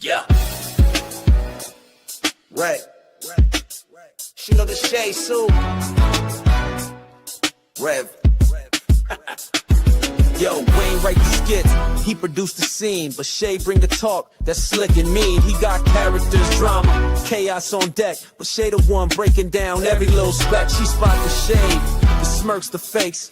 Yeah. Right. She know the shade, Sue. Rev. Yo, Wayne write the skits, he produced the scene, but Shay bring the talk that's slick and mean. He got characters, drama, chaos on deck, but Shay the one breaking down every little speck. She spot the shade, the smirks, the fakes,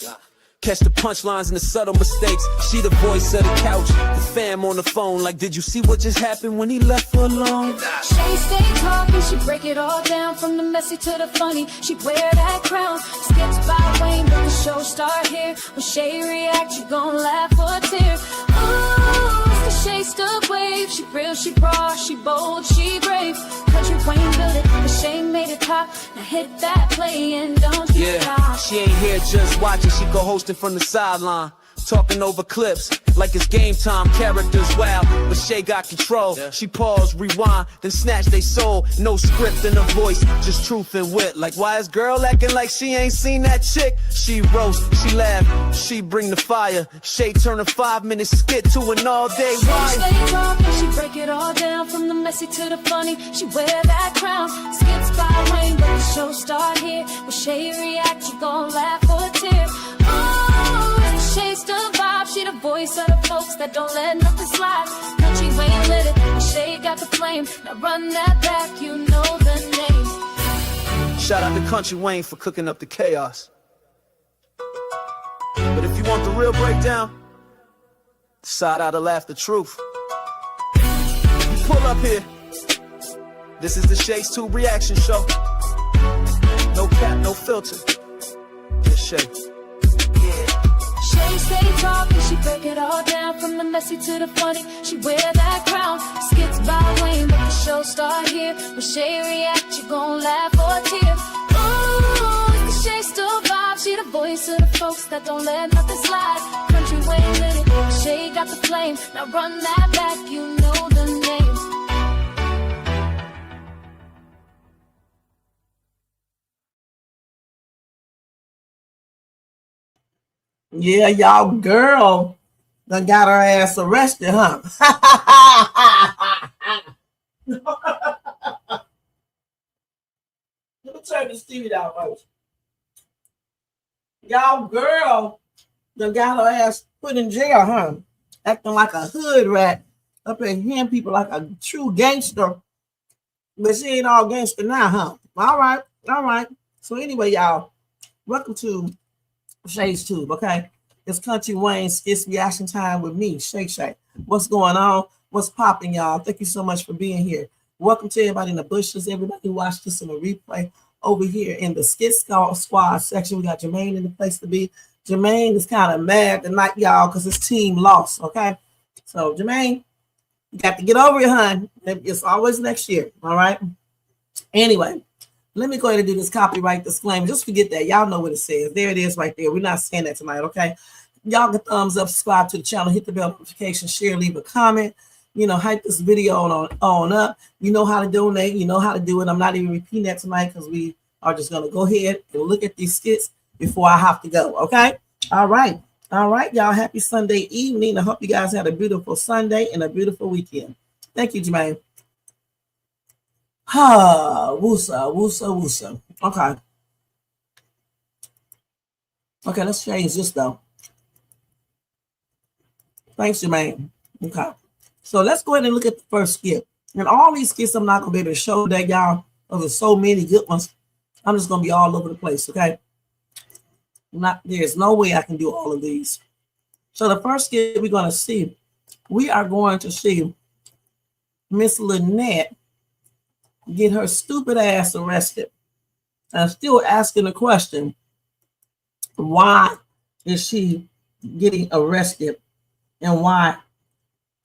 catch the punchlines and the subtle mistakes. She the voice of the couch, the fam on the phone, like, did you see what just happened when he left her alone? Shay stay talking, she break it all down, from the messy to the funny. She wear that crown, skits by Wayne, but the show start here. When Shay react, you gon' laugh or tear. Ooh, it's the Shay Stuck wave. She real, she raw, she bold, she brave. Country Wayne built it, but Shay made it top. Now hit that play and don't you stop. She ain't here just watching, she co-hosting from the sideline, talking over clips like it's game time. Characters wild, but Shay got control. She pause, rewind, then snatch they soul. No script in her voice, just truth and wit. Like, why is girl acting like she ain't seen that chick? She roast, she laugh, she bring the fire. Shay turn a 5-minute skit to an all-day ride. She stay talking, she break it all down, from the messy to the funny. She wear that crown, skits by Wayne, but the show start here. When Shay react, you gon' laugh or tear. Oh, Shay's the vibe, she the voice of the folks that don't let nothing slide. Country Wayne lit it, Shay got the flame. Now run that back, you know the name. Shout out to Country Wayne for cooking up the chaos. But if you want the real breakdown, side out to laugh the truth. You pull up here. This is the Shay's 2 reaction show. No cap, no filter. Just Shay. Shay stay talking, she break it all down, from the messy to the funny. She wear that crown, skits by Wayne, but the show start here. When Shay react, you gon' laugh or tear. Ooh, it's the Shay still vibe, she the voice of the folks that don't let nothing slide. Country Wayne lit it, Shay got the flame. Now run that back, you know the name. Yeah, y'all girl done got her ass arrested, huh? Let me turn this TV down first. Y'all girl done got her ass put in jail, huh? Acting like a hood rat, up and hitting people like a true gangster. But she ain't all gangster now, huh? All right. So anyway, y'all, welcome to Shay's Tube, okay? It's Country Wayne skits reaction time with me, Shay Shay. What's going on? What's popping, y'all? Thank you so much for being here. Welcome to everybody in the bushes, everybody who watched this on a replay over here in the Skit Squad section. We got Jermaine in the place to be. Jermaine is kind of mad tonight, y'all, because his team lost, okay? So, Jermaine, you got to get over it, hon. It's always next year, all right? Anyway, let me go ahead and do this copyright disclaimer. Just forget that. Y'all know what it says. There it is right there. We're not saying that tonight, okay? Y'all get thumbs up, subscribe to the channel, hit the bell notification, share, leave a comment. You know, hype this video on up. You know how to donate. You know how to do it. I'm not even repeating that tonight because we are just going to go ahead and look at these skits before I have to go, okay? All right, y'all. Happy Sunday evening. I hope you guys had a beautiful Sunday and a beautiful weekend. Thank you, Jermaine. Woosa. Okay, let's change this though. Thanks, Jermaine. Okay. So let's go ahead and look at the first skit. And all these skits I'm not gonna be able to show that, y'all. There's so many good ones. I'm just gonna be all over the place, okay? There's no way I can do all of these. So the first skit we are going to see Miss Lynette get her stupid ass arrested. I'm still asking the question, why is she getting arrested and why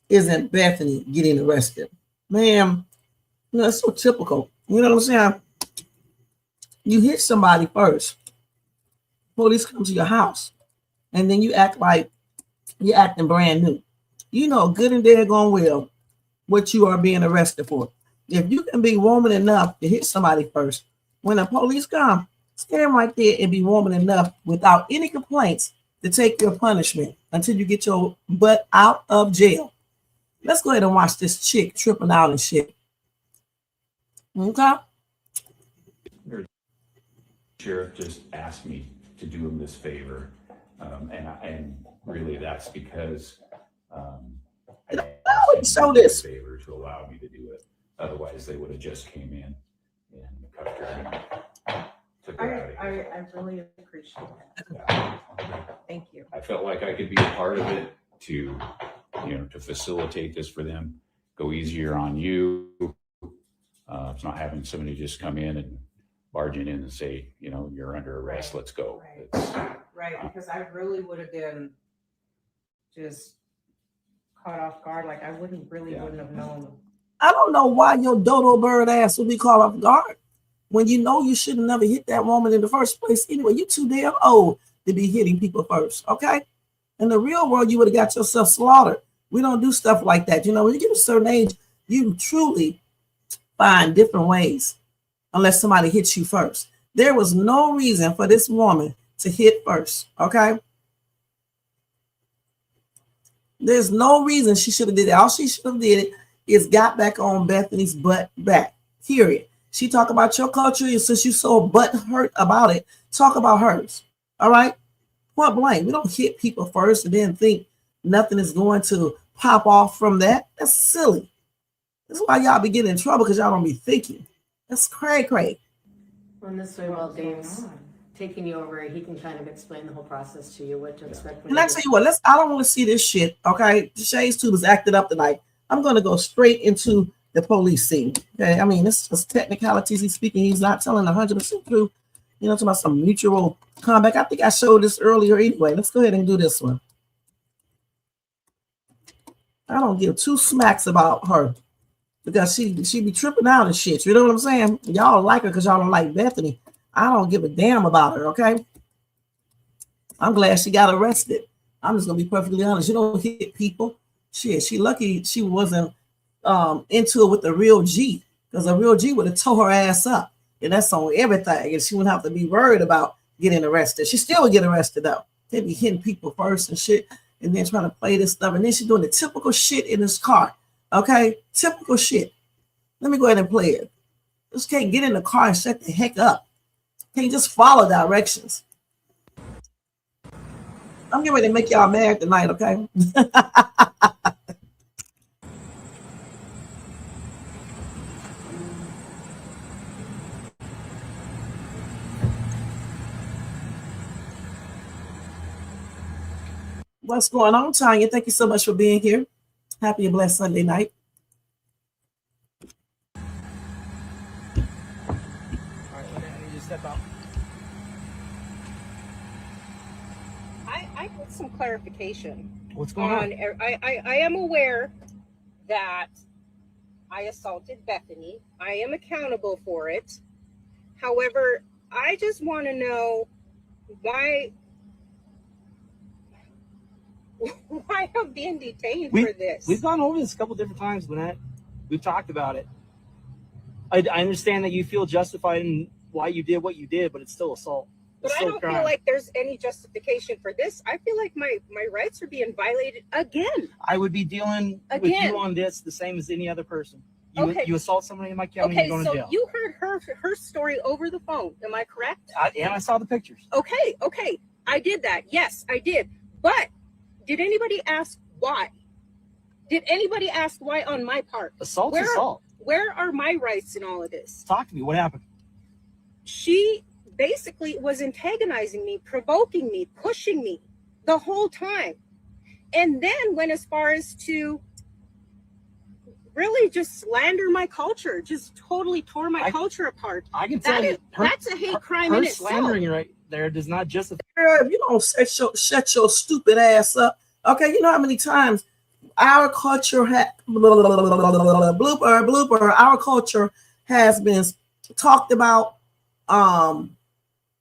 isn't Bethany getting arrested? Man, you know, it's so typical. You know what I'm saying? You hit somebody first. Police come to your house and then you act like you're acting brand new. You know good and daggone well what you are being arrested for. If you can be woman enough to hit somebody first, when the police come, stand right there and be woman enough without any complaints to take your punishment until you get your butt out of jail. Let's go ahead and watch this chick tripping out and shit. Okay. Sheriff just asked me to do him this favor, and really that's because I asked him to do this favor to allow me to do it. Otherwise, they would have just came in and cuffed her and took her out of here. I really appreciate that. Yeah. Thank you. I felt like I could be a part of it to, to facilitate this for them, go easier on you. It's not having somebody just come in and barging in and say, you're under arrest, let's go. Right, because I really would have been just caught off guard. Like I wouldn't have known. I don't know why your dodo bird ass would be caught off guard when you know you should have never hit that woman in the first place. Anyway, you too damn old to be hitting people first, okay? In the real world, you would have got yourself slaughtered. We don't do stuff like that. When you get a certain age, you truly find different ways unless somebody hits you first. There was no reason for this woman to hit first, okay? There's no reason she should have did it. All she should have did it is got back on Bethany's butt back, period. She talk about your culture, and since you so butt hurt about it, talk about hers, all right? Point blank. We don't hit people first and then think nothing is going to pop off from that. That's silly. That's why y'all be getting in trouble, because y'all don't be thinking. That's cray. Well, this way, while Dave's taking you over, he can kind of explain the whole process to you, what to expect. And I tell you what, I don't want to see this shit, okay? Shay's tube is acted up tonight. I'm going to go straight into the police scene, okay? I mean, this is technicalities he's speaking. He's not telling 100% truth. Talking about some mutual comeback. I think I showed this earlier anyway. Let's go ahead and do this one. I don't give two smacks about her because she be tripping out and shit. You know what I'm saying? Y'all like her because y'all don't like Bethany. I don't give a damn about her, okay? I'm glad she got arrested. I'm just going to be perfectly honest. You don't hit people. Shit, she lucky she wasn't into it with the real G, because a real G would have tore her ass up. And that's on everything. And she wouldn't have to be worried about getting arrested. She still would get arrested, though. They'd be hitting people first and shit, and then trying to play this stuff. And then she's doing the typical shit in this car, okay? Typical shit. Let me go ahead and play it. Just can't get in the car and shut the heck up. Can't just follow directions. I'm getting ready to make y'all mad tonight, okay? What's going on, Tanya? Thank you so much for being here. Happy and blessed Sunday night. All right, I need to step out. I want some clarification. What's going on? I am aware that I assaulted Bethany. I am accountable for it. However, I just want to know why I'm being detained for this. We've gone over this a couple different times, Lynette. We've talked about it. I understand that you feel justified in why you did what you did, but it's still assault. But I don't feel like there's any justification for this. I feel like my rights are being violated again. I would be dealing with you on this the same as any other person. You assault somebody in my county, you're going to jail. You heard her story over the phone. Am I correct? And I saw the pictures. Okay. I did that. Yes, I did. But did anybody ask why? Did anybody ask why on my part? Assault's assault. Where are my rights in all of this? Talk to me. What happened? She basically was antagonizing me, provoking me, pushing me the whole time. And then went as far as to really just slander my culture, just totally tore my culture apart. I can tell you, that's a hate crime in itself. Slandering right there does not justify. Girl, if you don't shut your stupid ass up, okay? You know how many times our culture blooper. Our culture has been talked about.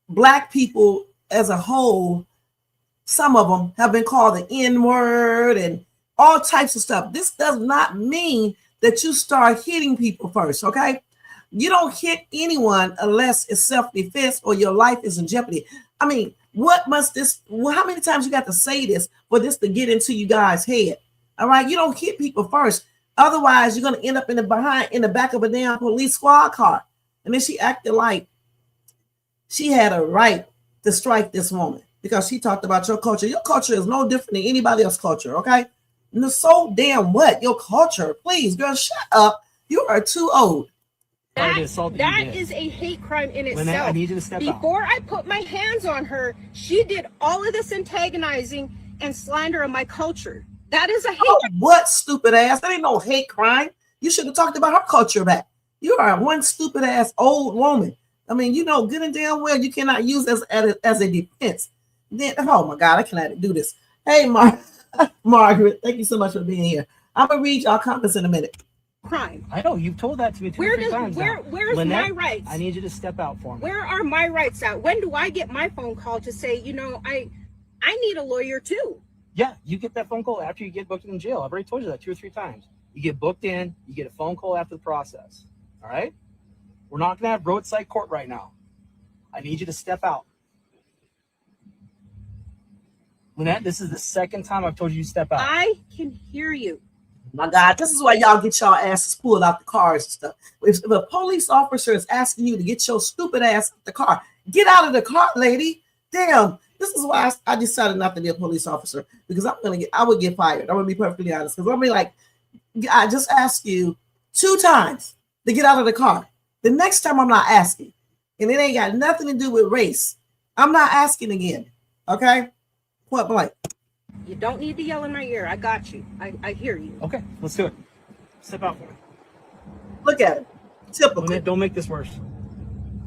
Black people as a whole, some of them have been called the N-word and all types of stuff. This does not mean that you start hitting people first, okay? You don't hit anyone unless it's self-defense or your life is in jeopardy. I mean, how many times you got to say this for this to get into you guys' head? All right, you don't hit people first. Otherwise, you're gonna end up in the back of a damn police squad car. And then she acted like she had a right to strike this woman because she talked about your culture. Your culture is no different than anybody else's culture, okay? And so damn what? Your culture. Please, girl, shut up. You are too old. That is a hate crime in itself. Lynette, I need you to step out. Before I put my hands on her, she did all of this antagonizing and slander of my culture. That is a hate crime. What, stupid ass? That ain't no hate crime. You should have talked about her culture back. You are one stupid ass old woman. I mean, you know good and damn well you cannot use this as a defense. Then, oh my God, I cannot do this. Hey, Margaret, thank you so much for being here. I'm gonna read y'all comments in a minute. Crime. I know you've told that to me two or three times. Where's Lynette, my rights? I need you to step out for me. Where are my rights at? When do I get my phone call to say, you know, I need a lawyer too? Yeah, you get that phone call after you get booked in jail. I've already told you that 2 or 3 times. You get booked in, you get a phone call after the process. All right? We're not going to have roadside court right now. I need you to step out. Lynette, this is the second time I've told you to step out. I can hear you. My God, this is why y'all get y'all asses pulled out the cars and stuff. If a police officer is asking you to get your stupid ass out the car, get out of the car, lady. Damn. This is why I decided not to be a police officer, because I would get fired. I'm gonna be perfectly honest. Because I'm gonna be like, I just asked you 2 times to get out of the car. The next time I'm not asking. And it ain't got nothing to do with race. I'm not asking again. Okay? Point blank. You don't need to yell in my ear. I got you. I hear you. Okay, let's do it. Step out for me. Look at it. Typical. Lynette, don't make this worse.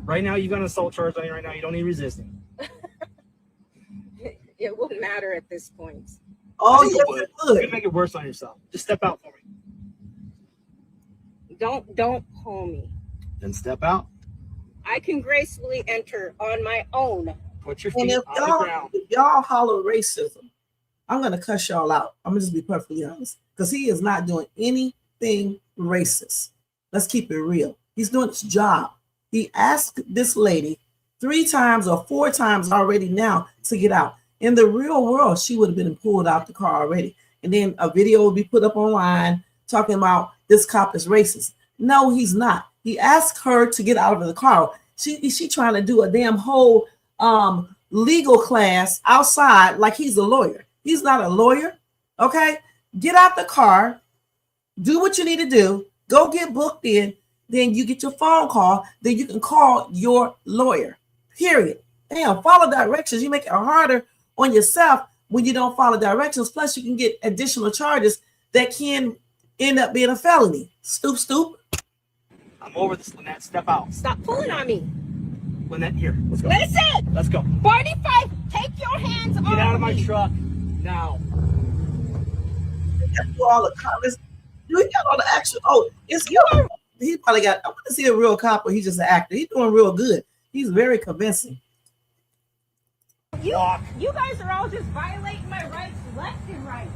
Right now, you got an assault charge on you right now. You don't need resisting. It wouldn't matter at this point. Oh, yes, yes, it it You're would. gonna make it worse on yourself. Just step out for me. Don't pull me. Then step out. I can gracefully enter on my own. Put your And feet if on the ground. y'all holler racism, I'm gonna cuss y'all out. I'm gonna just be perfectly honest, because he is not doing anything racist. Let's keep it real. He's doing his job. He asked this lady 3 times or 4 times already now to get out. In the real world, she would have been pulled out the car already. And then a video would be put up online talking about this cop is racist. No, he's not. He asked her to get out of the car. She trying to do a damn whole legal class outside like he's a lawyer. He's not a lawyer. Okay? Get out the car. Do what you need to do. Go get booked in. Then you get your phone call. Then you can call your lawyer. Period. Damn, follow directions. You make it harder on yourself when you don't follow directions. Plus, you can get additional charges that can end up being a felony. Stoop. I'm over this, Lynette. Step out. Stop pulling on me. Lynette, here. Let's go. Listen! Let's go. 45, take your hands off Get out of my me. truck now. Do all the comments. You got all the action. Oh, it's you. He probably got. I want to see a real cop, or he's just an actor. He's doing real good. He's very convincing. You guys are all just violating my rights left and right.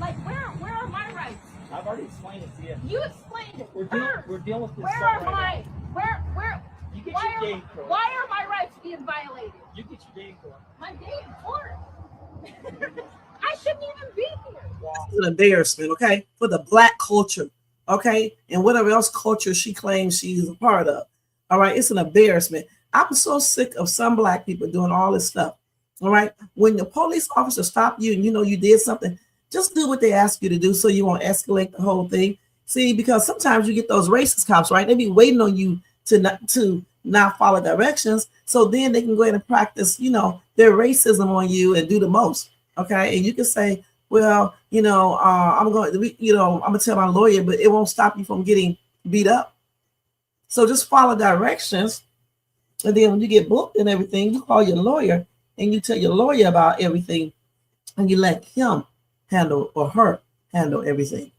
Like, where are my rights? I've already explained it to you. You explained it. We're dealing with this Where stuff are right my, now. where, You get why your day in court. why are my rights being violated? You get your day in court. My day in court. I shouldn't even be here. It's an embarrassment, okay, for the Black culture, okay, and whatever else culture she claims she's a part of. All right, it's an embarrassment. I'm so sick of some Black people doing all this stuff. All right, when the police officer stop you and you know you did something, just do what they ask you to do so you won't escalate the whole thing. See, because sometimes you get those racist cops, right? They be waiting on you to not follow directions, so then they can go ahead and practice, their racism on you and do the most. Okay, and you can say, well, I'm going to tell my lawyer, but it won't stop you from getting beat up. So just follow directions, and then when you get booked and everything, you call your lawyer and you tell your lawyer about everything, and you let him handle or her handle everything.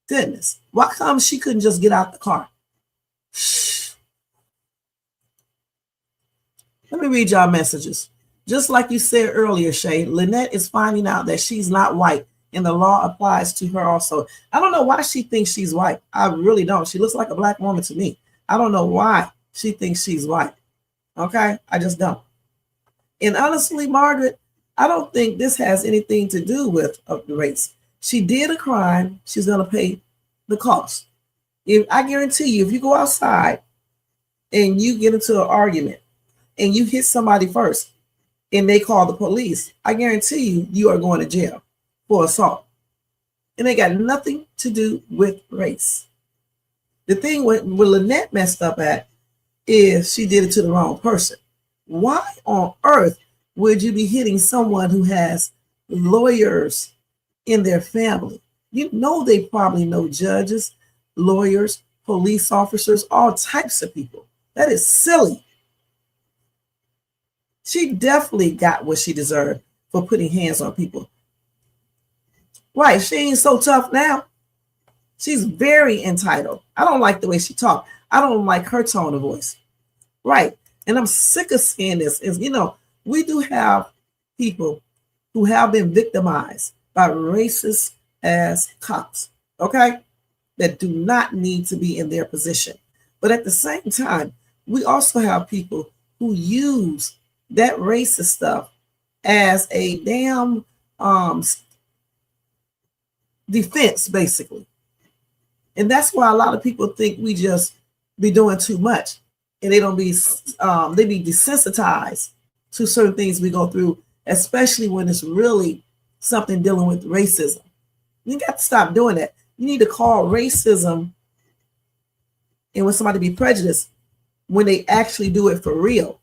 Goodness, why come she couldn't just get out the car? Let me read y'all messages. Just like you said earlier, Shay, Lynette is finding out that she's not white, and the law applies to her also. I don't know why she thinks she's white. I really don't. She looks like a Black woman to me. I don't know why she thinks she's white. Okay? I just don't. And honestly, Margaret, I don't think this has anything to do with the race. She did a crime. She's going to pay the cost. If I guarantee you, if you go outside and you get into an argument and you hit somebody first and they call the police, I guarantee you, you are going to jail for assault. And they got nothing to do with race. The thing where Lynette messed up at is she did it to the wrong person. Why on earth would you be hitting someone who has lawyers in their family? You know they probably know judges, lawyers, police officers, all types of people. That is silly. She definitely got what she deserved for putting hands on people. Right, she ain't so tough now. She's very entitled. I don't like the way she talked. I don't like her tone of voice. Right, and I'm sick of seeing this. Is, you know, we do have people who have been victimized by racist ass cops, okay, that do not need to be in their position. But at the same time, we also have people who use that racist stuff as a damn defense, basically. And that's why a lot of people think we just be doing too much, and they don't be they be desensitized to certain things we go through, especially when it's really something dealing with racism. You got to stop doing that. You need to call racism, and when somebody be prejudiced, when they actually do it for real,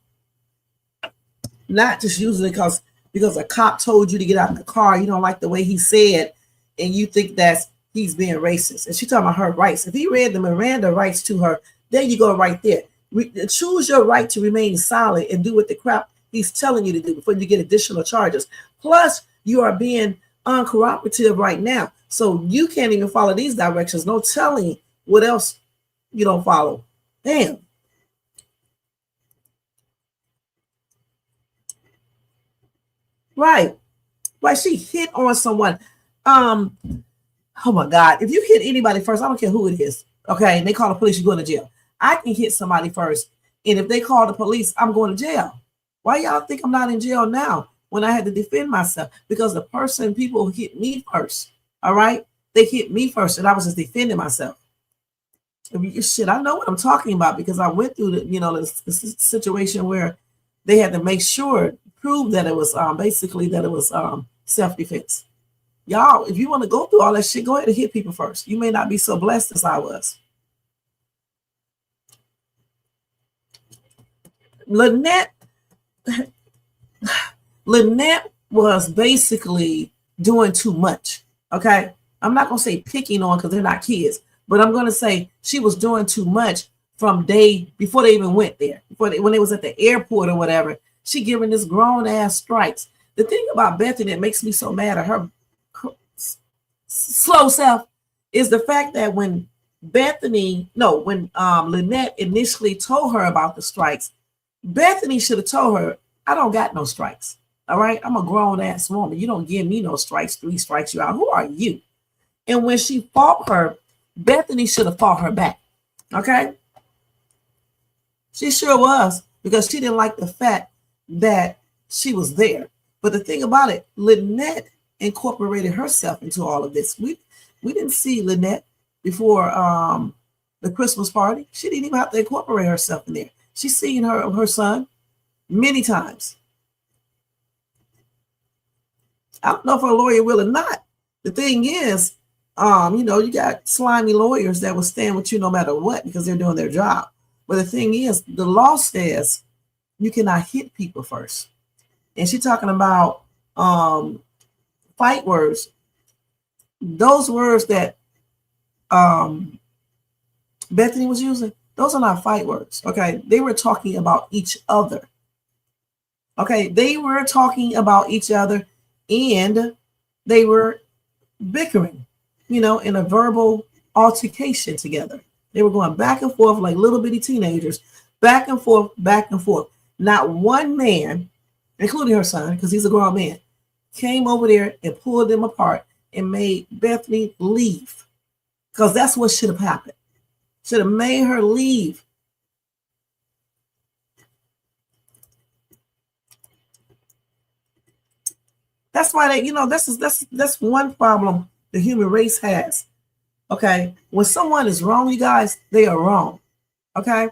not just using it because a cop told you to get out of the car, you don't like the way he said, and you think that's he's being racist. And she's talking about her rights. If he read the Miranda rights to her, there you go right there. Choose your right to remain silent and do what the crap he's telling you to do before you get additional charges. Plus, you are being uncooperative right now. So you can't even follow these directions. No telling what else you don't follow. Damn. Right. Like she hit on someone. Oh my God. If you hit anybody first, I don't care who it is. Okay. And they call the police, you're going to jail. I can hit somebody first. And if they call the police, I'm going to jail. Why y'all think I'm not in jail now when I had to defend myself? Because people hit me first. All right. They hit me first and I was just defending myself. Shit, I know what I'm talking about because I went through the situation where they had to make sure, prove that it was self-defense. Y'all, if you want to go through all that shit, go ahead and hit people first. You may not be so blessed as I was. Lynette was basically doing too much. Okay. I'm not going to say picking on because they're not kids, but I'm going to say she was doing too much from before they even went there, when they was at the airport or whatever. She giving this grown ass strikes. The thing about Bethany that makes me so mad at her slow self is the fact that when Lynette initially told her about the strikes, Bethany should have told her, I don't got no strikes. All right. I'm a grown ass woman. You don't give me no strikes. 3 strikes you out. Who are you? And when she fought her, Bethany should have fought her back. Okay. She sure was, because she didn't like the fact that she was there. But the thing about it, Lynette incorporated herself into all of this. We didn't see Lynette before the Christmas party. She didn't even have to incorporate herself in there. She's seen her son many times. I don't know if her lawyer will or not. The thing is, you got slimy lawyers that will stand with you no matter what because they're doing their job. But the thing is, the law says you cannot hit people first. And she's talking about fight words. Those words that Bethany was using, those are not fight words. Okay. They were talking about each other. Okay. They were talking about each other and they were bickering, in a verbal altercation together. They were going back and forth like little bitty teenagers, back and forth, back and forth. Not one man, including her son, because he's a grown man, came over there and pulled them apart and made Bethany leave. Because that's what should have happened. Should have made her leave. That's why that's one problem the human race has. Okay, when someone is wrong, you guys, they are wrong. Okay,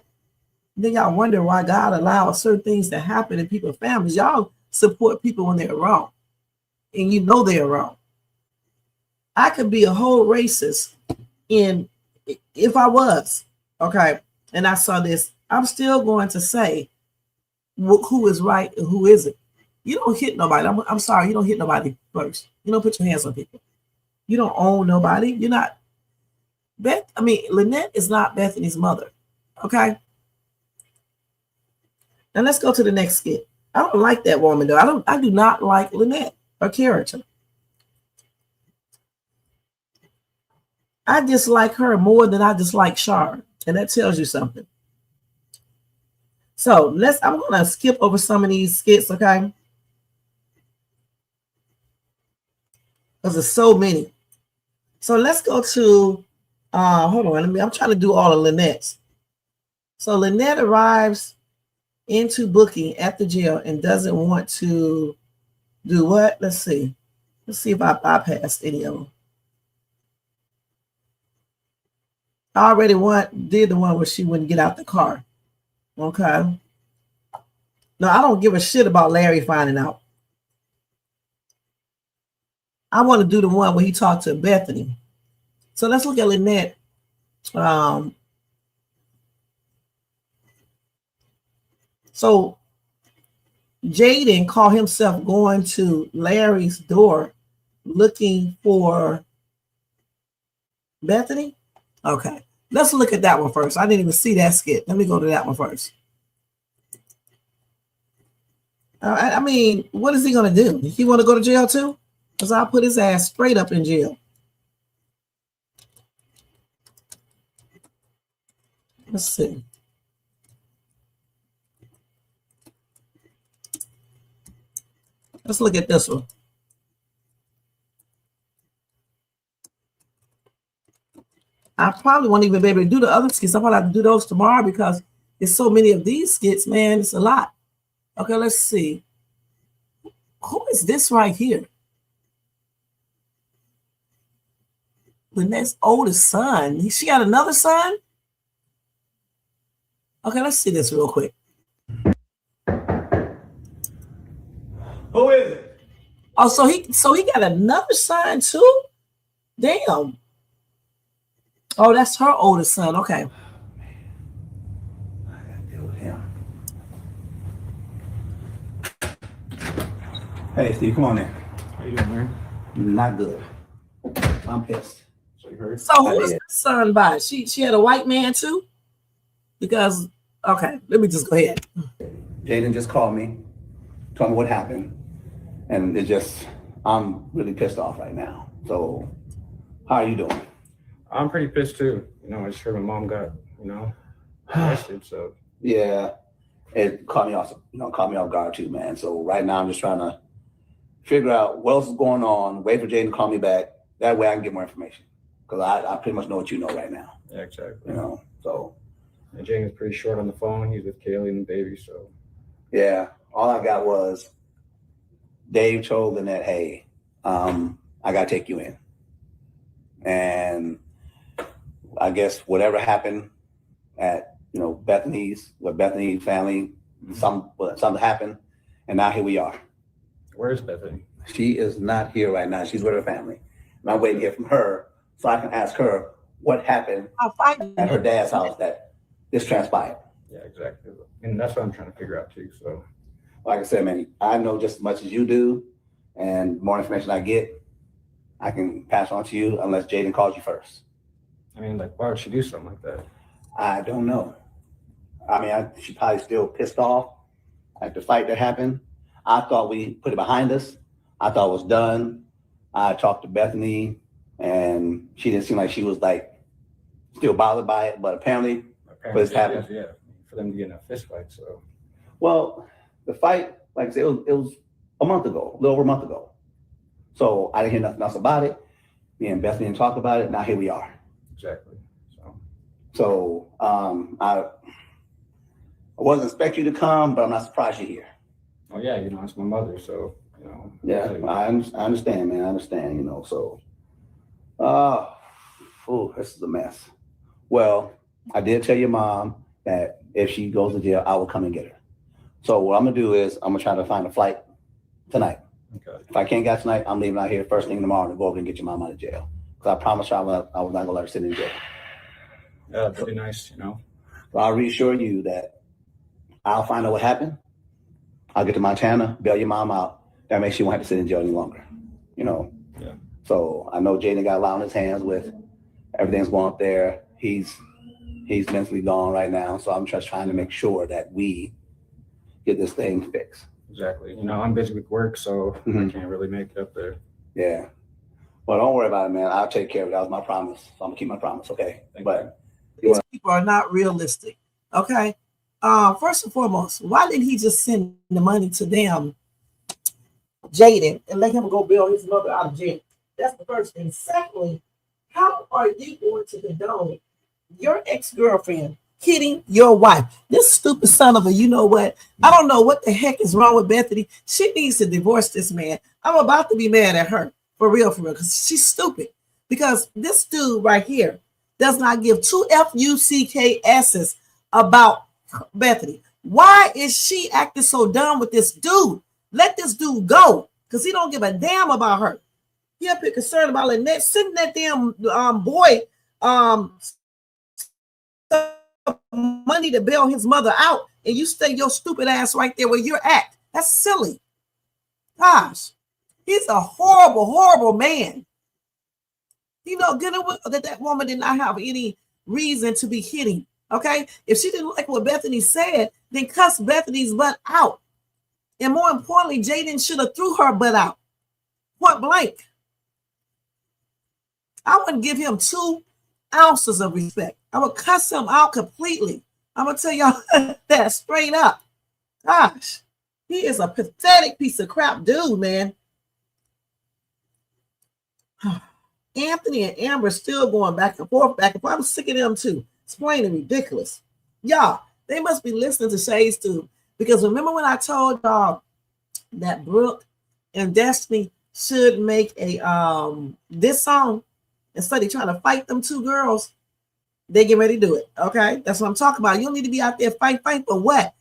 then y'all wonder why God allows certain things to happen in people's families. Y'all support people when they're wrong, and you know they're wrong. I could be a whole racist, and if I was, okay, and I saw this, I'm still going to say who is right and who isn't. You don't hit nobody. I'm sorry, you don't hit nobody first. You don't put your hands on people. You don't own nobody. You're not Lynette is not Bethany's mother. Okay. Now let's go to the next skit. I don't like that woman though. I do not like Lynette, her character. I dislike her more than I dislike Char, and that tells you something. So I'm gonna skip over some of these skits, okay? Because there's so many. So let's go to hold on, I'm trying to do all of Lynette's. So Lynette arrives into booking at the jail and doesn't want to do what? Let's see if I bypassed any of them. I already did the one where she wouldn't get out the car. Okay. No, I don't give a shit about Larry finding out. I want to do the one where he talked to Bethany. So let's look at Lynette. So Jaden called himself going to Larry's door looking for Bethany. Okay. Let's look at that one first. I didn't even see that skit. Let me go to that one first. I mean, what is he going to do? He want to go to jail too? Because I'll put his ass straight up in jail. Let's see. Let's look at this one. I probably won't even be able to do the other skits. I'll probably have to do those tomorrow because there's so many of these skits, man. It's a lot. Okay, let's see. Who is this right here? Lynette's oldest son. She got another son? Okay, let's see this real quick. Who is it? Oh, so he got another son too? Damn. Oh, that's her oldest son. Okay. I gotta deal with him. Hey, Steve, come on in. How you doing, man? Not good. I'm pissed. So you heard? So who was the son by? She had a white man too? Because, okay, let me just go ahead. Jaden just called me, told me what happened, and I'm really pissed off right now. So, how are you doing? I'm pretty pissed too. I just heard my mom got, arrested. So Yeah, it caught me off guard too, man. So right now I'm just trying to figure out what else is going on. Wait for Jaden to call me back. That way I can get more information because I pretty much know what you know right now. yeah, exactly. So And James pretty short on the phone. He's with Kaylee and the baby. So yeah, all I got was Dave told Lynette, "Hey, I gotta take you in," and I guess whatever happened at Bethany's family, something happened, and now here we are. where's Bethany? She is not here right now. She's with her family, and I'm waiting to hear from her so I can ask her what happened I'll fight at her dad's house that this transpired. Yeah, exactly. And that's what I'm trying to figure out too. So Like I said, man, I know just as much as you do, and the more information I get, I can pass on to you unless Jaden calls you first. I mean, why would she do something like that? I don't know. I mean, she's probably still pissed off at the fight that happened. I thought we put it behind us. I thought it was done. I talked to Bethany, and she didn't seem like she was still bothered by it. But apparently what's happened? Yeah, for them to get in a fist fight. So, Well, the fight, like I said, it was a little over a month ago. So I didn't hear nothing else about it. Me and Bethany didn't talk about it. Now here we are. exactly. So I wasn't expecting you to come, but I'm not surprised you're here. Oh yeah, it's my mother. So Yeah, I understand, man. I understand, so This is a mess. Well, I did tell your mom that if she goes to jail, I will come and get her. So what I'm gonna do is I'm gonna try to find a flight tonight. Okay. If I can't get tonight, I'm leaving out here first thing tomorrow to go over and get your mom out of jail. Because I promise you I was not gonna let her sit in jail. Yeah, that'd be nice, you know. So I'll reassure you that I'll find out what happened. I'll get to Montana, bail your mom out. That makes you won't have to sit in jail any longer. You know. Yeah. So I know Jaden got a lot on his hands with everything's going up there. He's mentally gone right now. So I'm just trying to make sure that we get this thing fixed. Exactly. You know, I'm busy with work, so I can't really make it up there. Yeah. Well, don't worry about it, man. I'll take care of it. That was my promise. So I'm gonna keep my promise, okay? But these people are not realistic. Okay. First and foremost, why didn't he just send the money to them, Jaden, and let him go bail his mother out of jail? That's the first thing. Secondly, how are you going to condone your ex-girlfriend hitting your wife? This stupid son of a, you know what? I don't know what the heck is wrong with Bethany. She needs to divorce this man. I'm about to be mad at her for real, because she's stupid. Because this dude right here does not give two F-U-C-K-S's about Bethany. Why is she acting so dumb with this dude? Let this dude go, because he don't give a damn about her. He up here concerned about Lynette sending that damn boy money to bail his mother out, and you stay your stupid ass right there where you're at. That's silly. Gosh, he's a horrible, horrible man. You know, good that woman did not have any reason to be hitting. Okay, if she didn't like what Bethany said, then cuss Bethany's butt out. And more importantly, Jaden should have threw her butt out. Point blank. I wouldn't give him 2 ounces of respect. I would cuss him out completely. I'm going to tell y'all that straight up. Gosh, he is a pathetic piece of crap dude, man. Anthony and Amber still going back and forth, back and forth. I'm sick of them too. It's plain and ridiculous. Y'all, they must be listening to Shades too. Because remember when I told y'all that Brooke and Destiny should make a this song instead of trying to fight them 2 girls? They get ready to do it. Okay, that's what I'm talking about. You don't need to be out there fight for what?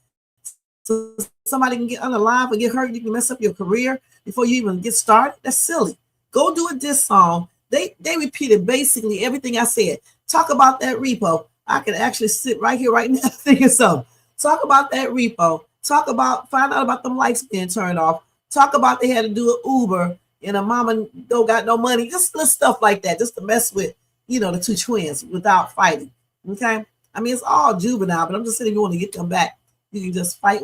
So somebody can get unalive or get hurt. You can mess up your career before you even get started. That's silly. Go do a diss song. They repeated basically everything I said. Talk about that repo. I can actually sit right here right now thinking something. Talk about that repo. Find out about them lights being turned off. Talk about they had to do an Uber and a mama don't got no money. Just little stuff like that, just to mess with, you know, the 2 twins without fighting. Okay. I mean, it's all juvenile, but I'm just saying if you want to get them back, you can just fight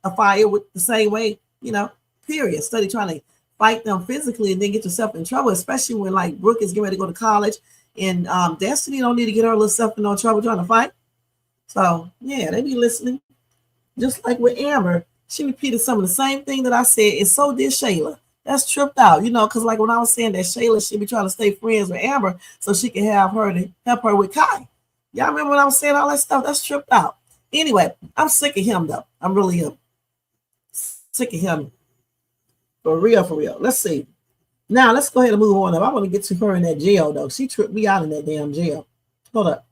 a fire with the same way, you know, period. Study trying to fight them physically and then get yourself in trouble, especially when like Brooke is getting ready to go to college and Destiny don't need to get her little self in no trouble trying to fight. So yeah, they be listening. Just like with Amber, she repeated some of the same thing that I said, and so did Shayla. That's tripped out, you know, because like when I was saying that Shayla should be trying to stay friends with Amber so she can have her to help her with Kai. Y'all remember when I was saying all that stuff? That's tripped out. Anyway, I'm sick of him though. I'm really sick of him. For real, for real. Let's see. Now let's go ahead and move on up. I want to get to her in that jail though. She tripped me out in that damn jail. Hold up.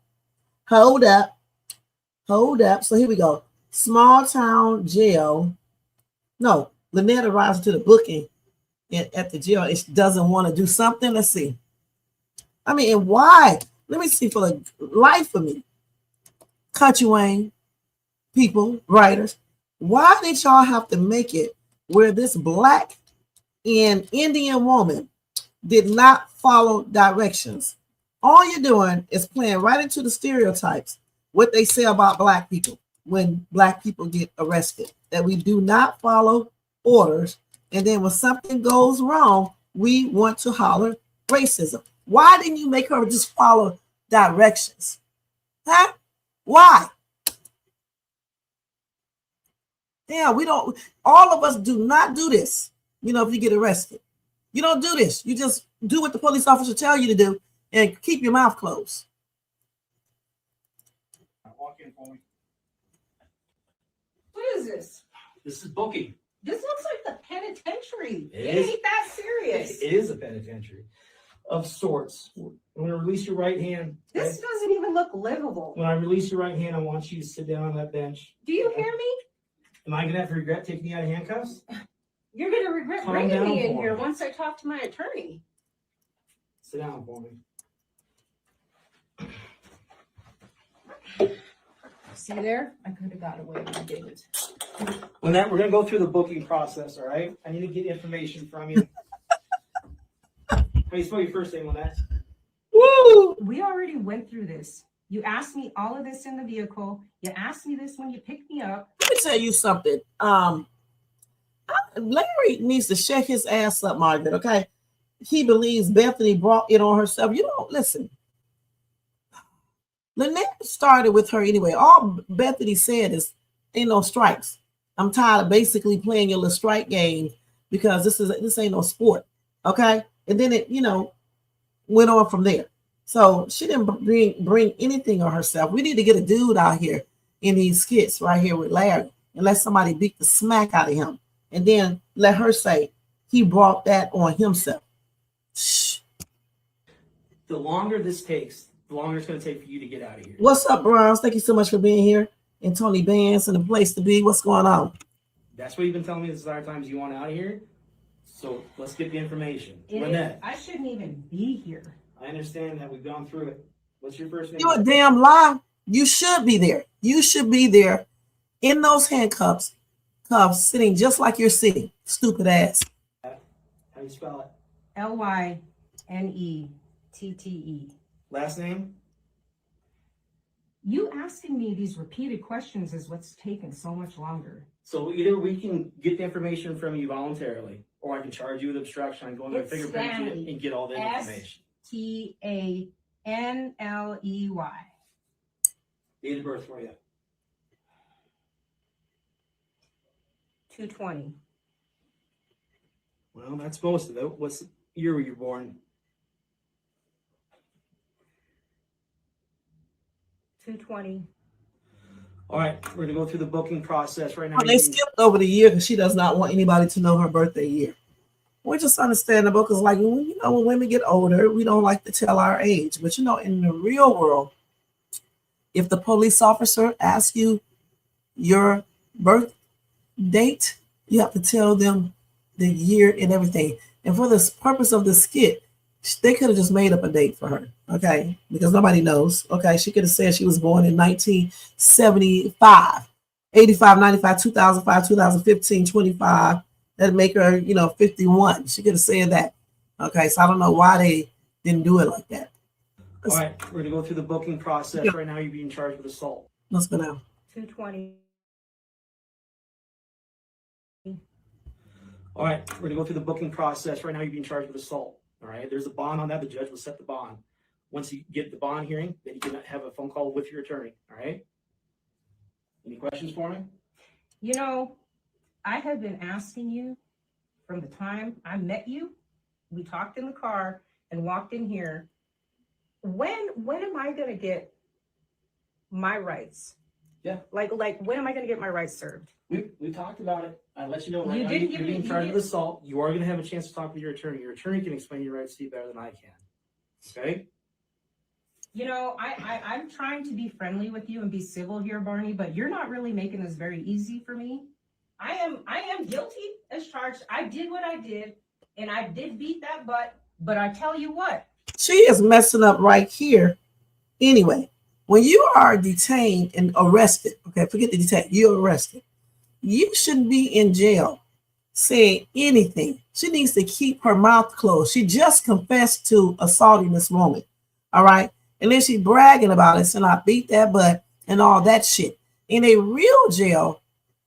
So here we go. Small town jail. No, Lynette arrives to the booking at the jail. It doesn't want to do something. Let's see. I mean, and why? Let me see for the life of me. Country Wayne, people, writers, why did y'all have to make it where this Black and Indian woman did not follow directions? All you're doing is playing right into the stereotypes, what they say about Black people when Black people get arrested, that we do not follow orders. And then when something goes wrong, we want to holler racism. Why didn't you make her just follow directions? Huh? Why? Yeah, we don't, all of us do not do this. You know, if you get arrested, you don't do this. You just do what the police officer tell you to do and keep your mouth closed. What is this? This is booking. This looks like the penitentiary. It It is. ain't that serious. It is a penitentiary. of sorts. I'm gonna release your right hand. Okay? This doesn't even look livable. When I release your right hand, I want you to sit down on that bench. Do you hear me? Am I gonna have to regret taking you out of handcuffs? You're gonna regret Calm bringing down me in for here me. once I talk to my attorney. Sit down for me. See there? I could have got away, but I didn't. Lynette, we're gonna go through the booking process, all right? I need to get information from you. How do you spell your first name, Lynette? Woo! We already went through this. You asked me all of this in the vehicle. You asked me this when you picked me up. Let me tell you something. Larry needs to shut his ass up, Margaret. Okay, he believes Bethany brought it on herself. You don't listen. Lynette started with her anyway. All Bethany said is, "Ain't no strikes. I'm tired of basically playing your little strike game because this ain't no sport." Okay, and then it went on from there. So she didn't bring anything on herself. We need to get a dude out here in these skits right here with Larry and let somebody beat the smack out of him, and then let her say he brought that on himself. Shh. The longer this takes, the longer it's gonna take for you to get out of here. What's up, Browns? Thank you so much for being here. And Tony Bands and the place to be. What's going on? That's what you've been telling me this entire time is you want out of here. So let's get the information. Lynette, I shouldn't even be here. I understand that we've gone through it. What's your first name? You a damn lie. You should be there. You should be there in those handcuffs, sitting just like you're sitting. Stupid ass. How do you spell it? LYNETTE. Last name? You asking me these repeated questions is what's taken so much longer. So either we can get the information from you voluntarily, or I can charge you with obstruction. I can go into a It's fingerprint Stanley. and get all the information. TANLEY. Date of birth for you. 220. Well, that's most of it. What's the year were you born? 220. All right, we're gonna go through the booking process right now. They skipped over the year because she does not want anybody to know her birthday year. Which is understandable because, like, when women get older, we don't like to tell our age. But in the real world, if the police officer asks you your birth date, you have to tell them the year and everything. And for the purpose of the skit, they could have just made up a date for her, okay? Because nobody knows, okay? She could have said she was born in 1975, 85, 95, 2005, 2015, 25. That'd make her, 51. She could have said that, okay? So I don't know why they didn't do it like that. All right, we're gonna go through the booking process right now. You're being charged with assault. Let's go now. 220. All right, we're gonna go through the booking process right now. You're being charged with assault. All right, there's a bond on that. The judge will set the bond. Once you get the bond hearing, then you can have a phone call with your attorney. All right. Any questions for me? I have been asking you from the time I met you. We talked in the car and walked in here. When am I gonna get my rights? Yeah. Like when am I gonna get my rights served? We talked about it. I let you know right You now did you're give me- being you charged did- with assault. You are gonna have a chance to talk with your attorney. Your attorney can explain your rights to you better than I can. Okay. I'm trying to be friendly with you and be civil here, Barney, but you're not really making this very easy for me. I am guilty as charged. I did what I did, and I did beat that butt, but I tell you what. She is messing up right here. Anyway, when you are detained and arrested, okay, forget the detain, you're arrested. You shouldn't be in jail saying anything. She needs to keep her mouth closed. She just confessed to assaulting this woman. All right. And then she bragging about it, saying I beat that butt and all that shit. In a real jail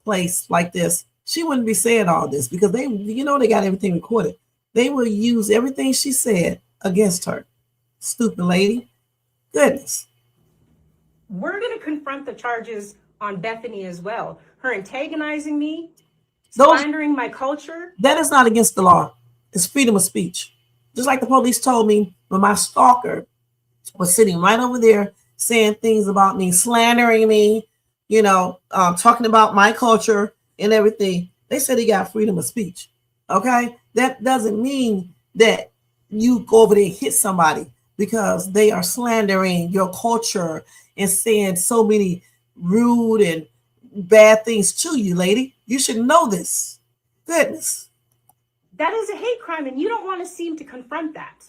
place like this, she wouldn't be saying all this because they got everything recorded. They will use everything she said against her. Stupid lady. Goodness. We're going to confront the charges on Bethany as well. Her antagonizing me, Those- slandering my culture. That is not against the law. It's freedom of speech. Just like the police told me when my stalker was sitting right over there saying things about me, slandering me, talking about my culture and everything. They said he got freedom of speech. Okay? That doesn't mean that you go over there and hit somebody because they are slandering your culture and saying so many rude and bad things to you, lady. You should know this. Goodness. That is a hate crime, and you don't want to seem to confront that.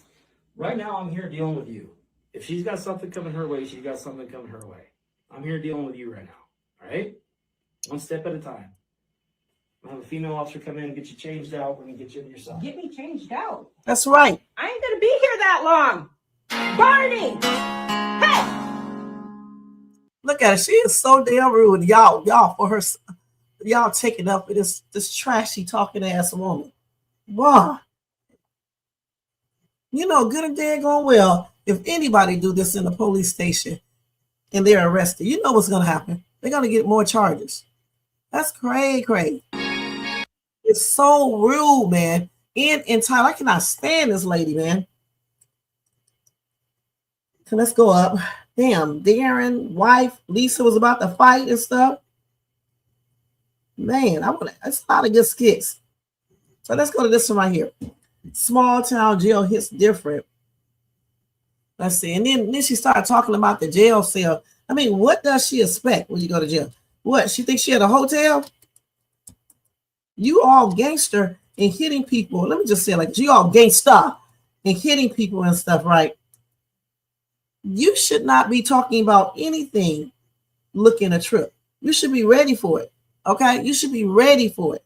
Right now, I'm here dealing with you. If she's got something coming her way, she's got something coming her way. I'm here dealing with you right now. All right? One step at a time. I'll have a female officer come in and get you changed out. We're going to get you in your cell. Get me changed out. That's right. I ain't gonna be here that long. Barney! Hey! Look at her. She is so damn rude. Y'all for her, y'all taking up with this trashy talking ass woman. Wow. You know good and daggone well, if anybody do this in the police station and they're arrested, you know what's gonna happen. They're gonna get more charges. That's crazy. It's so rude, man. In time, I cannot stand this lady, man. So let's go up. Damn, Darren, wife, Lisa was about to fight and stuff. Man, it's a lot of good skits. So let's go to this one right here. Small town jail hits different. Let's see. And then she started talking about the jail cell. I mean, what does she expect when you go to jail? What? She thinks she at a hotel? You all gangster and hitting people. Let me just say it like you all gangsta and hitting people and stuff, right? You should not be talking about anything looking a trip. You should be ready for it. Okay? You should be ready for it.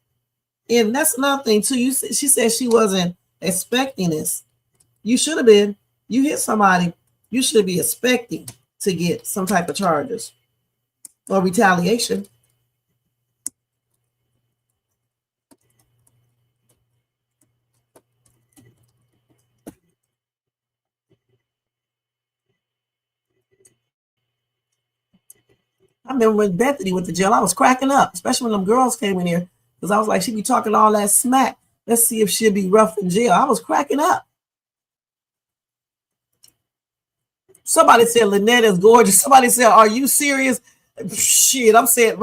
And that's another thing too. She said she wasn't expecting this. You should have been. You hit somebody, you should be expecting to get some type of charges or retaliation. I remember when Bethany went to jail, I was cracking up, especially when them girls came in here, because I was like, she'd be talking all that smack. Let's see if she'll be rough in jail. I was cracking up. Somebody said Lynette is gorgeous. Somebody said, are you serious? Shit, I'm saying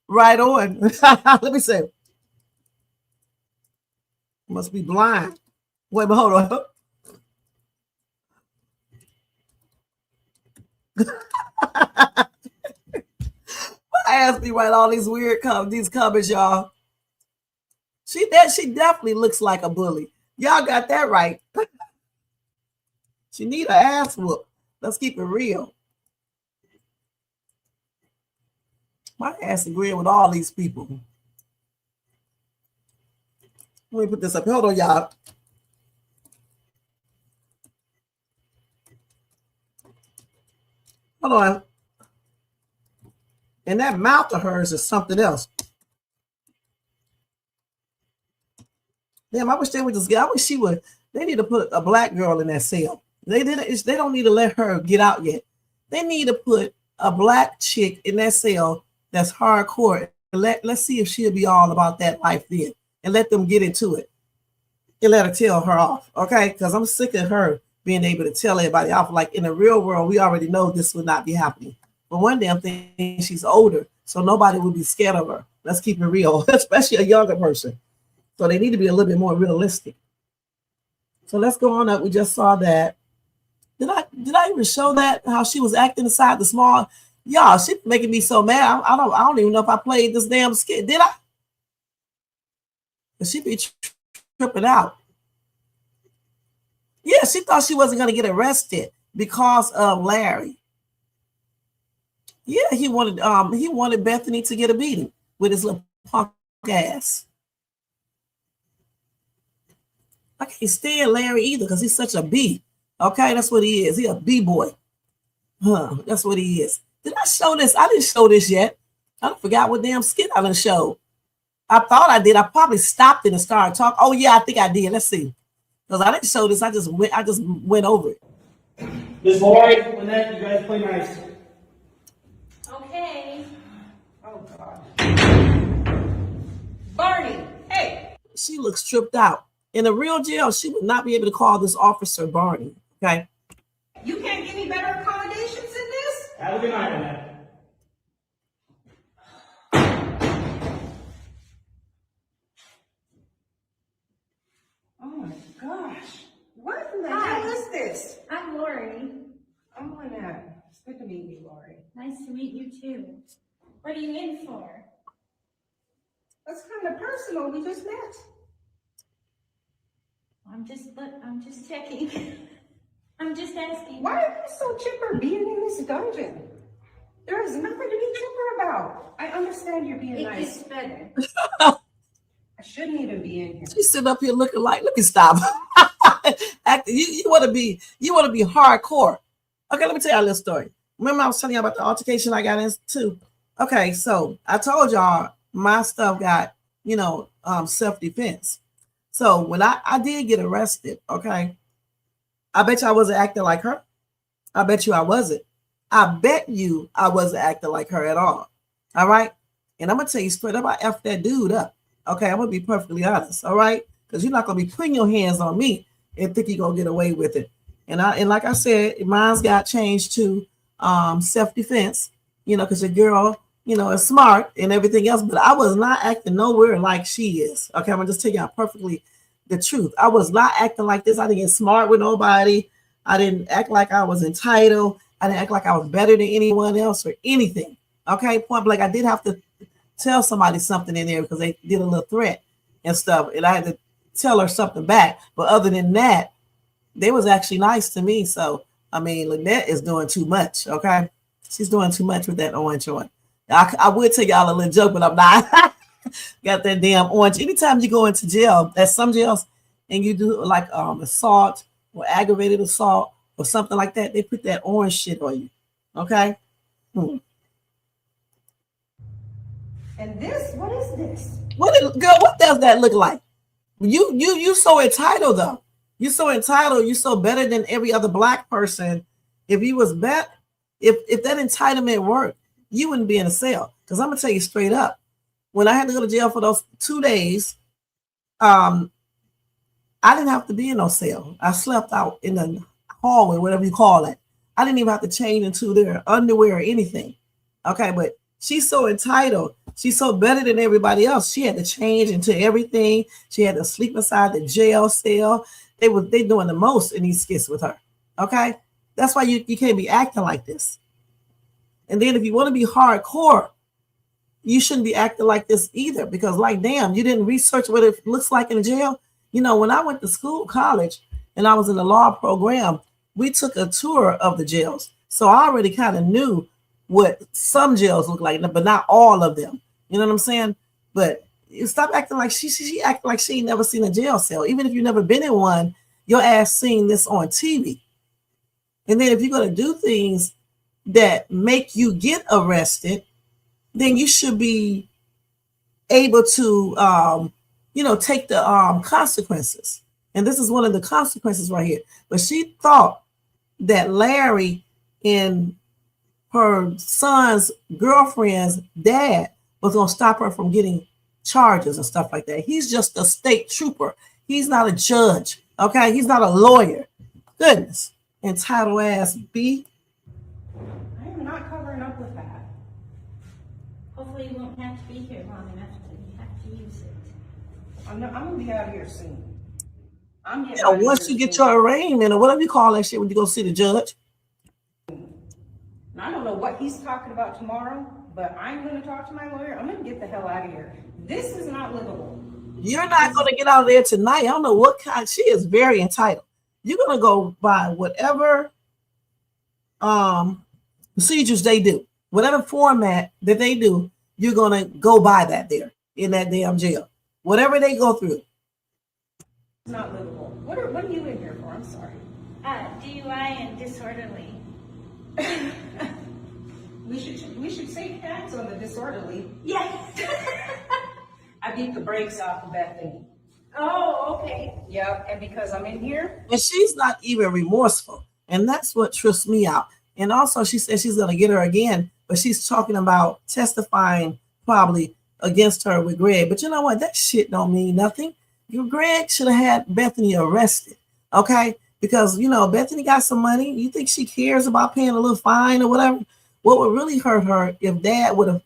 right on. Let me say. Must be blind. Wait, but hold on. I asked me write all these weird comments, y'all. She definitely looks like a bully. Y'all got that right. She need an ass whoop. Let's keep it real. My ass agreeing with all these people. Let me put this up. Hold on, y'all. Hold on. And that mouth of hers is something else. Damn, I wish they would just get. I wish she would. They need to put a black girl in that cell. They don't need to let her get out yet. They need to put a black chick in that cell that's hardcore. Let's see if she'll be all about that life then, and let them get into it, and let her tell her off, okay? Because I'm sick of her being able to tell everybody off. Like in the real world, we already know this would not be happening. But one damn thing, she's older, so nobody would be scared of her. Let's keep it real, especially a younger person. So they need to be a little bit more realistic. So let's go on up. We just saw that. Did I even show that how she was acting inside the small? Y'all, she making me so mad. I don't even know if I played this damn skit. Did I? She be tripping out. Yeah, she thought she wasn't gonna get arrested because of Larry. Yeah, he wanted Bethany to get a beating with his little punk ass. I can't stand Larry either because he's such a B. Okay, that's what he is. He a B-boy. That's what he is. Did I show this? I didn't show this yet. I forgot what damn skit I done showed. I thought I did. I probably stopped it and started talking. Oh yeah, I think I did. Let's see. Because I didn't show this. I just went over it. Miss Lloyd, Lynette, you guys play nice. Okay. Oh God. Barney, hey. She looks tripped out. In a real jail, she would not be able to call this officer Barney. Okay. You can't give me better accommodations than this? Have a good night, Lynette. Oh my gosh. What in the Hi. hell is this? I'm Lori. I'm Lynette. It's good to meet you, Lori. Nice to meet you too. What are you in for? That's kind of personal. We just met. I'm just checking. I'm just asking. Why are you so chipper being in this dungeon? There is nothing to be chipper about. I understand you're being It nice. gets better. I shouldn't even be in here. She's sitting up here looking like, let me stop. You want to be hardcore. Okay, let me tell you a little story. Remember I was telling you about the altercation I got into? Okay, so I told y'all my stuff got, self-defense. So when I did get arrested, okay, I bet you I wasn't acting like her. I bet you I wasn't. I bet you I wasn't acting like her at all. All right. And I'm going to tell you straight up, I F that dude up. Okay. I'm going to be perfectly honest. All right. Because you're not going to be putting your hands on me and think you're going to get away with it. And like I said, mine's got changed to self-defense, because a girl, is smart and everything else. But I was not acting nowhere like she is. Okay. I'm going to just tell you perfectly the truth. I was not acting like this. I didn't get smart with nobody. I didn't act like I was entitled. I didn't act like I was better than anyone else or anything. Okay, point blank. I did have to tell somebody something in there because they did a little threat and stuff, and I had to tell her something back. But other than that, they was actually nice to me. So, I mean, Lynette is doing too much. Okay, she's doing too much with that orange on. I would tell y'all a little joke, but I'm not. Got that damn orange. Anytime you go into jail, at some jails, and you do like assault or aggravated assault or something like that, they put that orange shit on you. Okay. And this, what is this? Girl, what does that look like? You so entitled though. You so entitled. You so better than every other black person. If you was bet, if that entitlement worked, you wouldn't be in a cell. Because I'm gonna tell you straight up, when I had to go to jail for those 2 days, I didn't have to be in no cell. I slept out in the hallway, whatever you call it. I didn't even have to change into their underwear or anything. Okay, but she's so entitled. She's so better than everybody else. She had to change into everything. She had to sleep inside the jail cell. They doing the most in these skits with her. Okay, that's why you can't be acting like this. And then if you want to be hardcore, you shouldn't be acting like this either, because like, damn, you didn't research what it looks like in jail. When I went to college, and I was in the law program, we took a tour of the jails. So I already kind of knew what some jails look like, but not all of them. You know what I'm saying? But stop acting like she acting like she ain't never seen a jail cell. Even if you've never been in one, your ass seen this on TV. And then if you're going to do things that make you get arrested, then you should be able to, take the consequences. And this is one of the consequences right here. But she thought that Larry and her son's girlfriend's dad was going to stop her from getting charges and stuff like that. He's just a state trooper. He's not a judge. Okay. He's not a lawyer. Goodness. Entitled ass B. I am not covering up with that. Hopefully you won't have to be here long enough to have to use it. I'm gonna be out of here soon. Once you get your arraignment or whatever you call that shit when you go see the judge. I don't know what he's talking about tomorrow, but I'm going to talk to my lawyer. I'm going to get the hell out of here. This is not livable. You're not going to get out of there tonight. I don't know what kind. She is very entitled. You're going to go by whatever procedures they do, whatever format that they do. You're going to go by that there in that damn jail, whatever they go through. It's not livable. What are you in here for? I'm sorry. DUI and disorderly. We should shake hands on the disorderly. Yes. I beat the brakes off of Bethany. Oh, okay. Yep, and because I'm in here. And she's not even remorseful. And that's what trips me out. And also she said she's going to get her again, but she's talking about testifying probably against her with Greg. But you know what? That shit don't mean nothing. Greg should have had Bethany arrested. Okay? Because, Bethany got some money. You think she cares about paying a little fine or whatever? What would really hurt her if Dad would have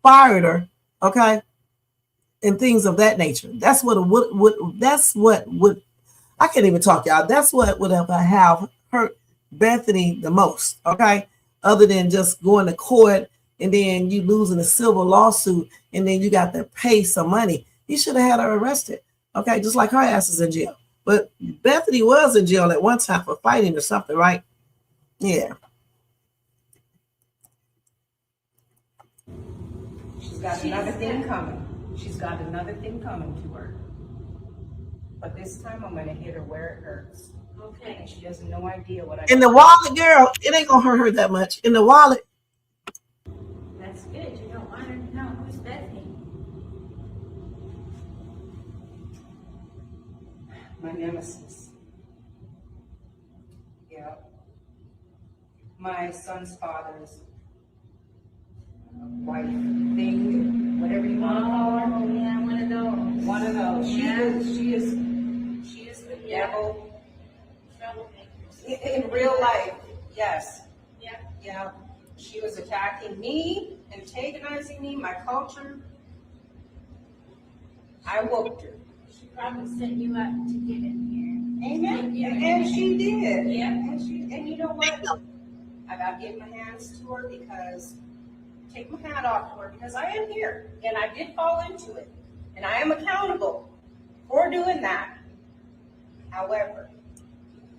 fired her, okay, and things of that nature. That's what would I can't even talk, y'all. That's what would have hurt Bethany the most, okay? Other than just going to court and then you losing a civil lawsuit and then you got to pay some money. You should have had her arrested, okay? Just like her ass is in jail. But Bethany was in jail at one time for fighting or something, right? Yeah. She's got another thing coming. She's got another thing coming to her. But this time I'm gonna hit her where it hurts. Okay. And she has no idea what I. In the wallet, girl, it ain't gonna hurt her that much. In the wallet. That's good. You don't want her to know who's Bethany. My nemesis. Yeah. My son's father's wife thing, whatever you want to call her. Oh, yeah, one of those. One of those. Yeah. She is the devil. In real life, yes. Yeah. Yeah. She was attacking me, antagonizing me, my culture. I whooped her. She probably sent you up to get in here. Amen. And she did. Yeah. And you know what? I gotta give my hands to her because take my hat off to her because I am here and I did fall into it. And I am accountable for doing that. However,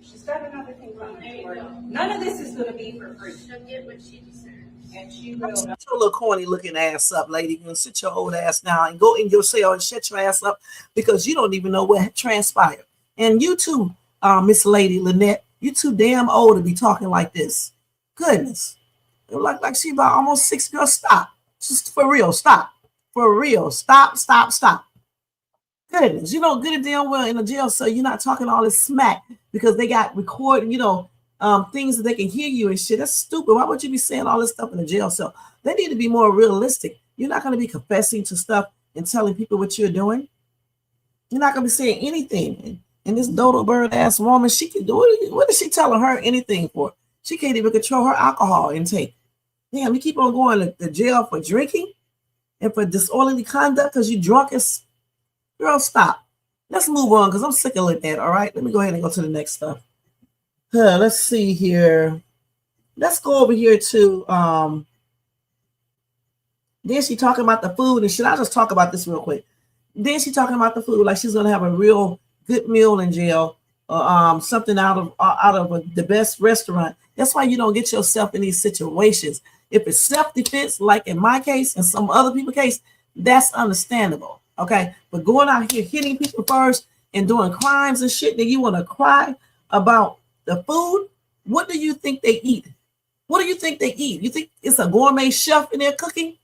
she's got another thing coming to her. None of this is gonna be for free. She'll get what she deserves. And she will. Shut your little corny looking ass up, lady. You can sit your old ass down and go in your cell and shut your ass up because you don't even know what transpired. And you too, Miss Lady Lynette, you too damn old to be talking like this. Goodness. Like she about almost 6 girls. Stop. Just for real, stop. For real. Stop. Goodness. You know good and damn well in the jail cell you're not talking all this smack because they got recording, things that they can hear you and shit. That's stupid. Why would you be saying all this stuff in the jail cell? They need to be more realistic. You're not going to be confessing to stuff and telling people what you're doing. You're not going to be saying anything. And this dodo bird ass woman, she can do it. What is she telling her anything for? She can't even control her alcohol intake. Damn, you keep on going to jail for drinking and for disorderly conduct because you drunk as girl. Stop. Let's move on because I'm sick of that. All right, let me go ahead and go to the next stuff. Let's see here. Let's go over here to then she talking about the food and shit. I'll just talk about this real quick. Then she talking about the food like she's gonna have a real good meal in jail or something out of the best restaurant. That's why you don't get yourself in these situations. If it's self-defense, like in my case and some other people's case, that's understandable. Okay, but going out here hitting people first and doing crimes and shit, then you want to cry about the food? What do you think they eat? What do you think they eat? You think it's a gourmet chef in there cooking?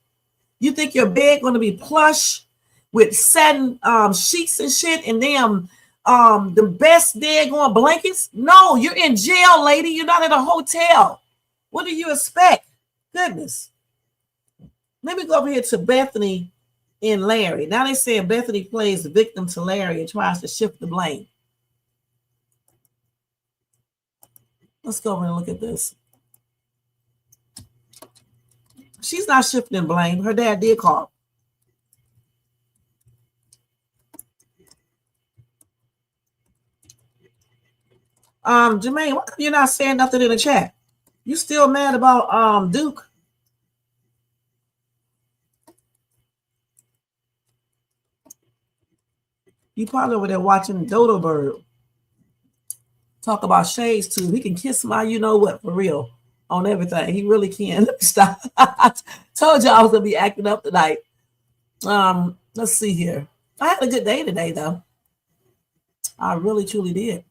You think your bed going to be plush with satin sheets and shit and damn the best daggone blankets? No, you're in jail, lady. You're not at a hotel. What do you expect? Goodness. Let me go over here to Bethany and Larry. Now they say Bethany plays the victim to Larry and tries to shift the blame. Let's go over and look at this. She's not shifting blame. Her dad did call. Jermaine, why come you're not saying nothing in the chat? You still mad about Duke? You probably over there watching Dodo Bird. Talk about shades too. He can kiss my you know what for real on everything. He really can. Let me stop. I told you I was gonna be acting up tonight. Let's see here. I had a good day today though. I really truly did.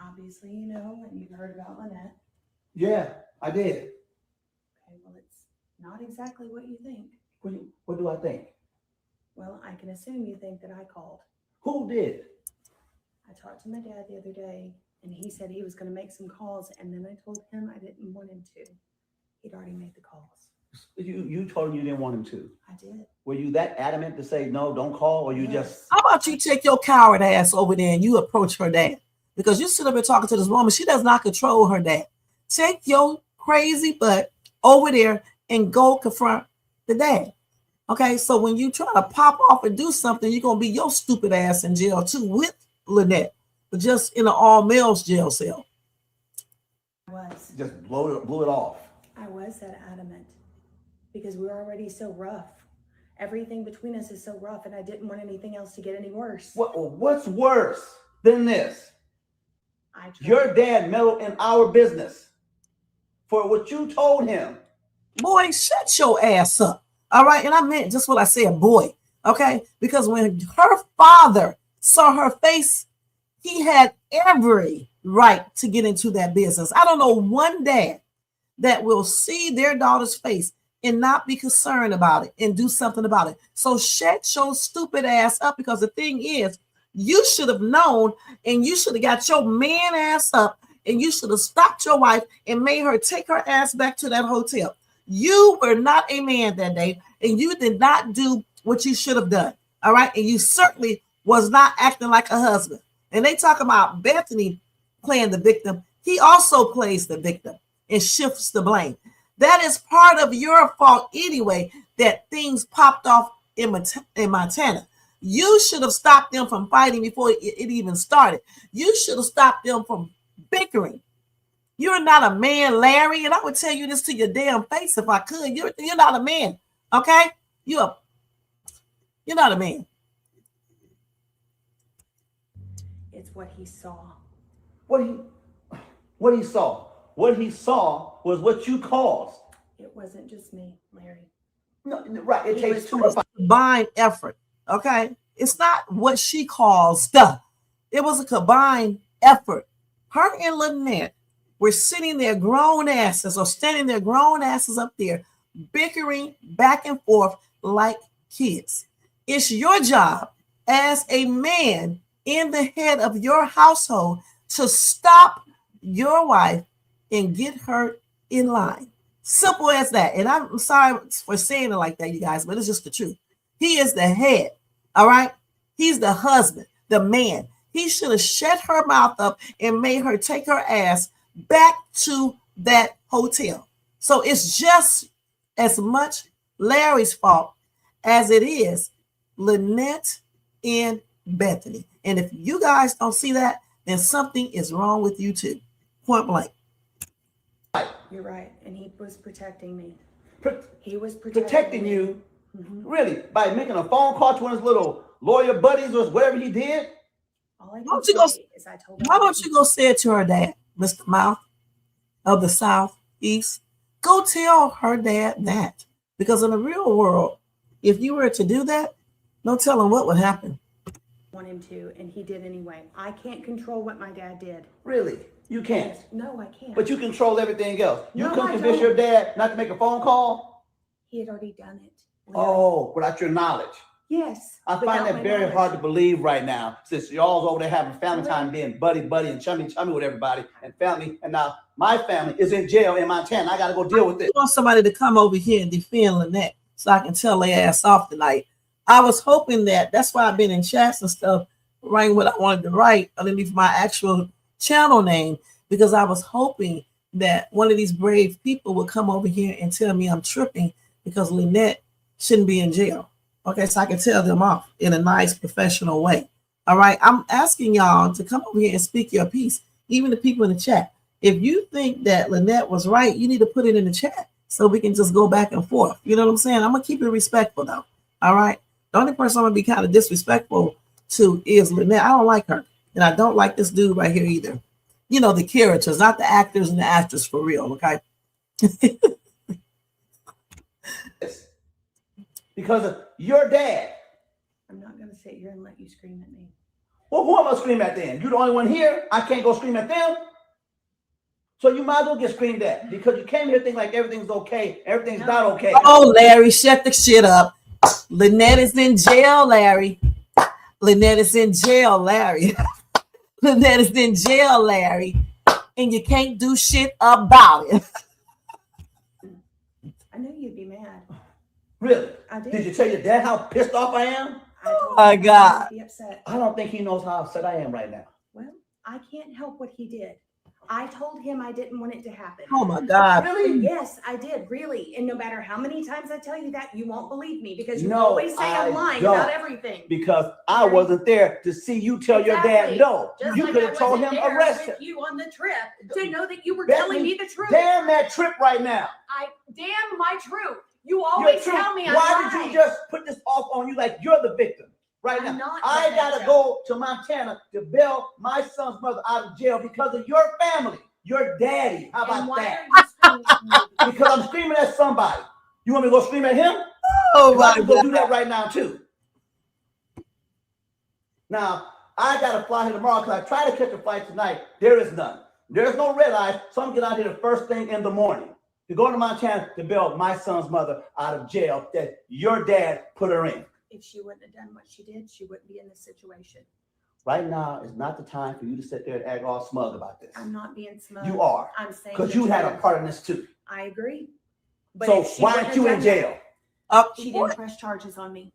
Obviously, you know, and you've heard about Lynette. Yeah, I did. Okay, well, it's not exactly what you think. What do I think? Well, I can assume you think that I called. Who did? I talked to my dad the other day, and he said he was going to make some calls, and then I told him I didn't want him to. He'd already made the calls. You told him you didn't want him to. I did. Were you that adamant to say no, don't call, or you just? How about you take your coward ass over there and you approach her dad? Because you sit up and talking to this woman, she does not control her dad. Take your crazy butt over there and go confront the dad. Okay, so when you try to pop off and do something, you're gonna be your stupid ass in jail too with Lynette, but just in an all males jail cell. Was. Just blew it off. I was that adamant because we're already so rough. Everything between us is so rough, and I didn't want anything else to get any worse. What's worse than this? I tried. Your dad meddled in our business for what you told him. Boy, shut your ass up. All right, and I meant just what I said, boy. Okay, because when her father saw her face, he had every right to get into that business. I don't know one dad that will see their daughter's face and not be concerned about it and do something about it. So shut your stupid ass up, because the thing is, you should have known, and you should have got your man ass up, and you should have stopped your wife and made her take her ass back to that hotel. You were not a man that day, and you did not do what you should have done. All right. And you certainly was not acting like a husband. And they talk about Bethany playing the victim. He also plays the victim and shifts the blame. That is part of your fault anyway, that things popped off in Montana. You should have stopped them from fighting before it even started. You should have stopped them from bickering. You're not a man, Larry, and I would tell you this to your damn face if I could. You're not a man, okay? You're not a man. It's what he saw. What he saw. What he saw was what you caused. It wasn't just me, Larry. No, right. It takes two to fight. Combined effort, okay? It's not what she caused. It was a combined effort. Her and Lynette were sitting there grown asses, or standing there grown asses up there, bickering back and forth like kids. It's your job as a man in the head of your household to stop your wife and get her in line. Simple as that. And I'm sorry for saying it like that, you guys, but it's just the truth. He is the head. All right. He's the husband, the man. He should have shut her mouth up and made her take her ass back to that hotel. So it's just as much Larry's fault as it is Lynette and Bethany. And if you guys don't see that, then something is wrong with you too. Point blank. You're right. And he was protecting me. He was protecting you, really, by making a phone call to one of his little lawyer buddies or whatever he did. All I Why don't you go say it to her dad, Mr. Mouth of the Southeast? Go tell her dad that. Because in the real world, if you were to do that, no telling what would happen. Want him to, and he did anyway. I can't control what my dad did. Really? You can't. No, I can't. But you control everything else. You No, couldn't I convince don't. your dad not to make a phone call? He had already done it. Oh, without your knowledge. Yes. I find that very hard to believe right now, since y'all's over there having family time, being buddy and chummy with everybody and family. And now my family is in jail in Montana. I got to go deal with it. I want somebody to come over here and defend Lynette so I can tell their ass off tonight. I was hoping that's why I've been in chats and stuff, writing what I wanted to write underneath my actual channel name, because I was hoping that one of these brave people would come over here and tell me I'm tripping because Lynette shouldn't be in jail. Okay, so I can tell them off in a nice professional way. All right, I'm asking y'all to come over here and speak your piece, even the people in the chat. If you think that Lynette was right, you need to put it in the chat so we can just go back and forth. You know what I'm saying? I'm going to keep it respectful, though. All right? The only person I'm going to be kind of disrespectful to is Lynette. I don't like her. And I don't like this dude right here either. You know, the characters, not the actors and the actors for real, okay? Because of your dad. I'm not going to sit here and let you scream at me. Well, who am I scream at then? You're the only one here. I can't go scream at them. So you might as well get screamed at, because you came here thinking like everything's okay. Everything's not okay. Oh, Larry, shut the shit up. Lynette is in jail, Larry. Lynette is in jail, Larry. Lynette is in jail, Larry. And you can't do shit about it. I knew you'd be mad. Really? I did. Did you tell your dad how pissed off I am? Oh my God. Be upset. I don't think he knows how upset I am right now. Well, I can't help what he did. I told him I didn't want it to happen. Oh my God. Really? Yes, I did, really. And no matter how many times I tell you that, you won't believe me because you No, always say I'm I lying don't. about everything. Because I wasn't there to see you tell your dad Exactly. no. Just You like could I have told wasn't him there arrest him. with you on the trip to know that you were Bethany, telling me the truth. Damn that trip right now. Damn my truth. You Your always truth. tell me I'm Why lying. did you just put this off on you like you're the victim right I'm now? not I the gotta victim. go to Montana to bail my son's mother out of jail because of your family, your daddy. How And about why that? are you screaming at me? Because I'm screaming at somebody. You want me to go scream at him? Oh 'Cause I my can go God. do that right now too. Now, I got to fly here tomorrow because I tried to catch a flight tonight. There is none. There's no red eye, so I'm getting out here the first thing in the morning to go to Montana to bail my son's mother out of jail that your dad put her in. If she wouldn't have done what she did, she wouldn't be in this situation. Right now is not the time for you to sit there and act all smug about this. I'm not being smug. You are. I'm saying Because the you had a truth. part in this too. I agree. But So if she why wouldn't aren't have you in done jail? that, she didn't press charges on me.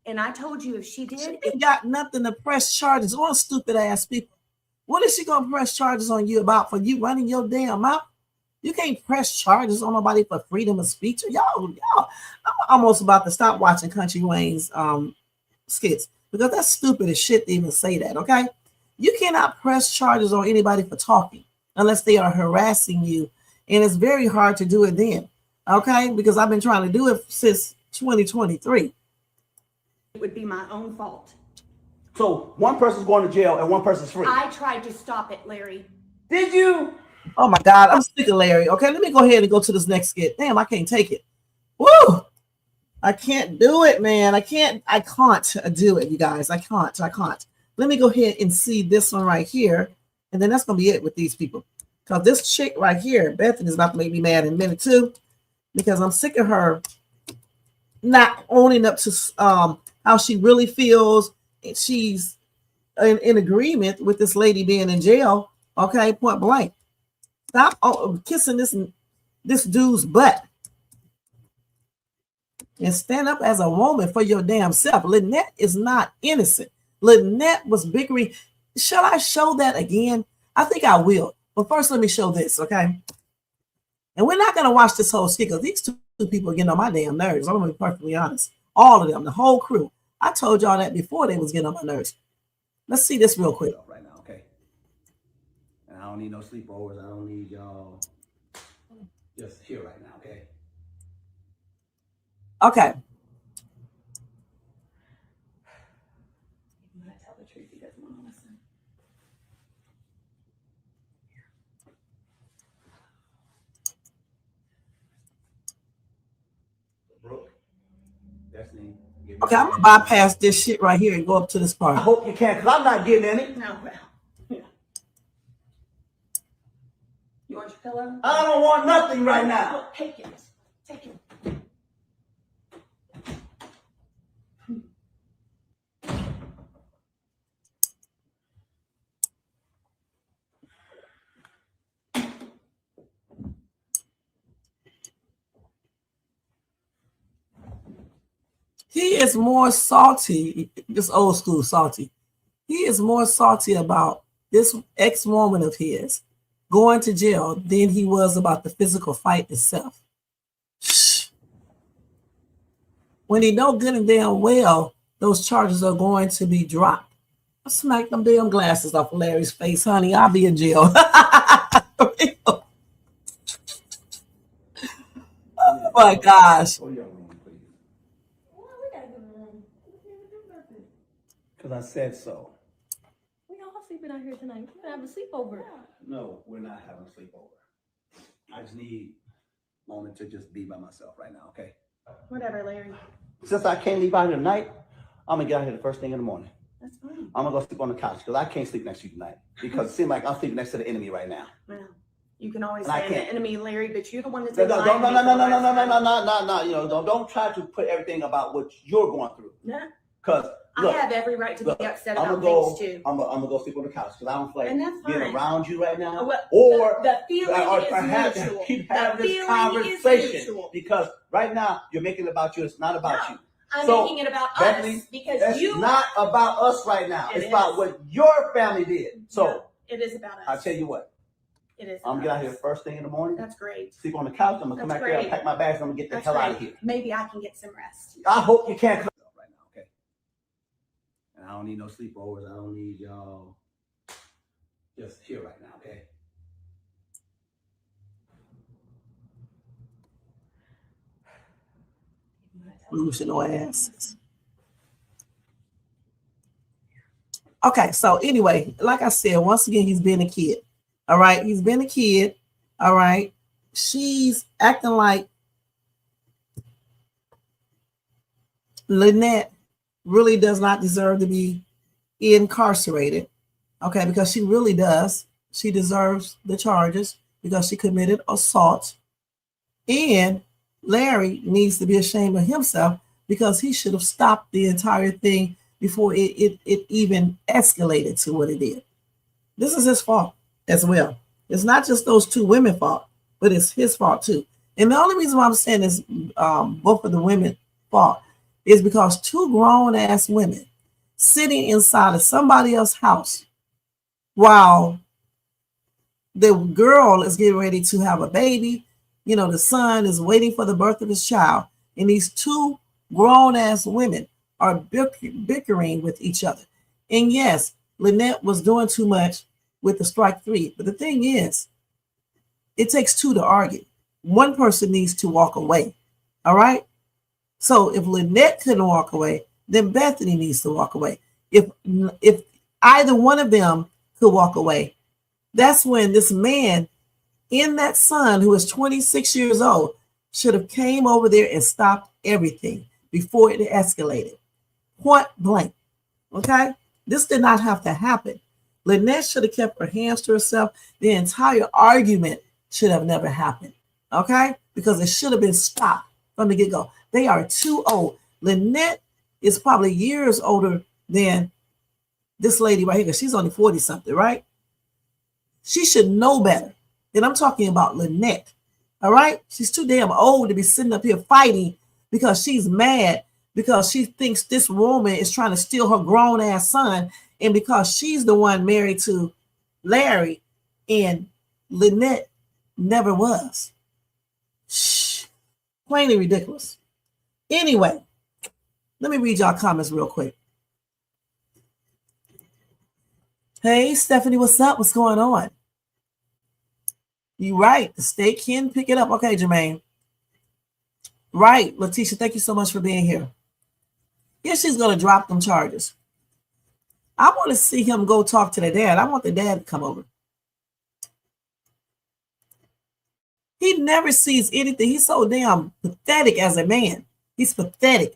And I told you if she did, She ain't got nothing to press charges on, stupid ass people. What is she gonna press charges on you about for you running your damn mouth? You can't press charges on nobody for freedom of speech. Y'all, I'm almost about to stop watching Country Wayne's skits because that's stupid as shit to even say that, okay? You cannot press charges on anybody for talking unless they are harassing you. And it's very hard to do it then, okay? Because I've been trying to do it since 2023. it would be my own fault. So one person's going to jail and one person's free. I tried to stop it, Larry. Did you? Oh my God, I'm sick of Larry. Okay, let me go ahead and go to this next skit. Damn, I can't take it. Woo! I can't do it, man. I can't do it, you guys. I can't. Let me go ahead and see this one right here. And then that's going to be it with these people. Because this chick right here, Bethany, is about to make me mad in a minute too. Because I'm sick of her not owning up to how she really feels. And she's in agreement with this lady being in jail. Okay, point blank. Stop kissing this dude's butt. And stand up as a woman for your damn self. Lynette is not innocent. Lynette was bickering. Shall I show that again? I think I will. But first, let me show this, okay? And we're not going to watch this whole skit because these two people are getting on my damn nerves. I'm going to be perfectly honest. All of them, the whole crew. I told y'all that before they was getting on my nerves. Let's see this real quick. Right now, okay? And I don't need no sleepovers. I don't need y'all just here right now, okay? Okay. I'm gonna tell the truth. He doesn't want to listen. Brooke, Destiny. Okay, I'm going to bypass this shit right here and go up to this part. I hope you can, because I'm not getting any. No, well. Yeah. You want your pillow? I don't want nothing right now. Oh, take it. Take it. He is more salty, this old school salty. He is more salty about this ex-woman of his going to jail than he was about the physical fight itself. Shh. When he know good and damn well those charges are going to be dropped. I smack them damn glasses off of Larry's face, honey. I'll be in jail. Oh my gosh. Because I said so. We all sleeping out here tonight. We're gonna have a sleepover. No, we're not having a sleepover. I just need a moment to just be by myself right now, okay? Whatever, Larry. Since I can't leave out here tonight, I'm going to get out here the first thing in the morning. That's fine. I'm going to go sleep on the couch because I can't sleep next to you tonight. Because it seems like I'm sleeping next to the enemy right now. Well, you can always And I say the can't. enemy, Larry, but you're the one that's No, lying no, to no, me no, for no, the no, no, last no, no, time. no, no, no. You know, don't try to put everything about what you're going through. No, Because I have every right to be look, upset I'm about gonna go. things too. I'm gonna go sleep on the couch because I don't feel And like that's being fine. around you right now, Well, or the feeling or is perhaps mutual. keep The having this feeling is conversation mutual. because right now you're making it about you. It's not about No, you. I'm So, making it about Bethany, us because It's you. not about us right now. It It's is. about what your family did. So No, it is about us. I'll tell you what. It is. I'm a get out here mess. first thing in the morning, That's great. sleep on the couch. I'm gonna come That's back there, great. pack my bags, and I'm gonna get the That's hell out of great. here. Maybe I can get some rest. I hope you can't come right now, okay? And I don't need no sleepovers. I don't need y'all just here right now, okay? Delusional asses. Okay, so anyway, like I said, once again, he's been a kid. All right, he's been a kid. All right, she's acting like Lynette really does not deserve to be incarcerated. Okay, because she really does. She deserves the charges because she committed assault. And Larry needs to be ashamed of himself because he should have stopped the entire thing before it even escalated to what it did. This is his fault as well. It's not just those two women's fault, but it's his fault too. And the only reason why I'm saying is both of the women's fault is because two grown ass women sitting inside of somebody else's house while the girl is getting ready to have a baby. You know, the son is waiting for the birth of his child. And these two grown ass women are bickering with each other. And yes, Lynette was doing too much with the strike three. But the thing is, it takes two to argue. One person needs to walk away. All right. So if Lynette couldn't walk away, then Bethany needs to walk away. If either one of them could walk away, that's when this man in that son who is 26 years old should have came over there and stopped everything before it escalated. Point blank. Okay? This did not have to happen. Lynette should have kept her hands to herself. The entire argument should have never happened. Okay? Because it should have been stopped from the get-go. They are too old. Lynette is probably years older than this lady right here, because she's only 40-something, right? She should know better. And I'm talking about Lynette. All right? She's too damn old to be sitting up here fighting because she's mad because she thinks this woman is trying to steal her grown ass son, and because she's the one married to Larry and Lynette never was. Shh. Plainly ridiculous. Anyway, let me read y'all comments real quick. Hey, Stephanie, what's up? What's going on? You right. The state can pick it up. Okay, Jermaine. Right. Letitia, thank you so much for being here. Yeah, she's going to drop them charges. I want to see him go talk to the dad. I want the dad to come over. He never sees anything. He's so damn pathetic as a man. He's pathetic.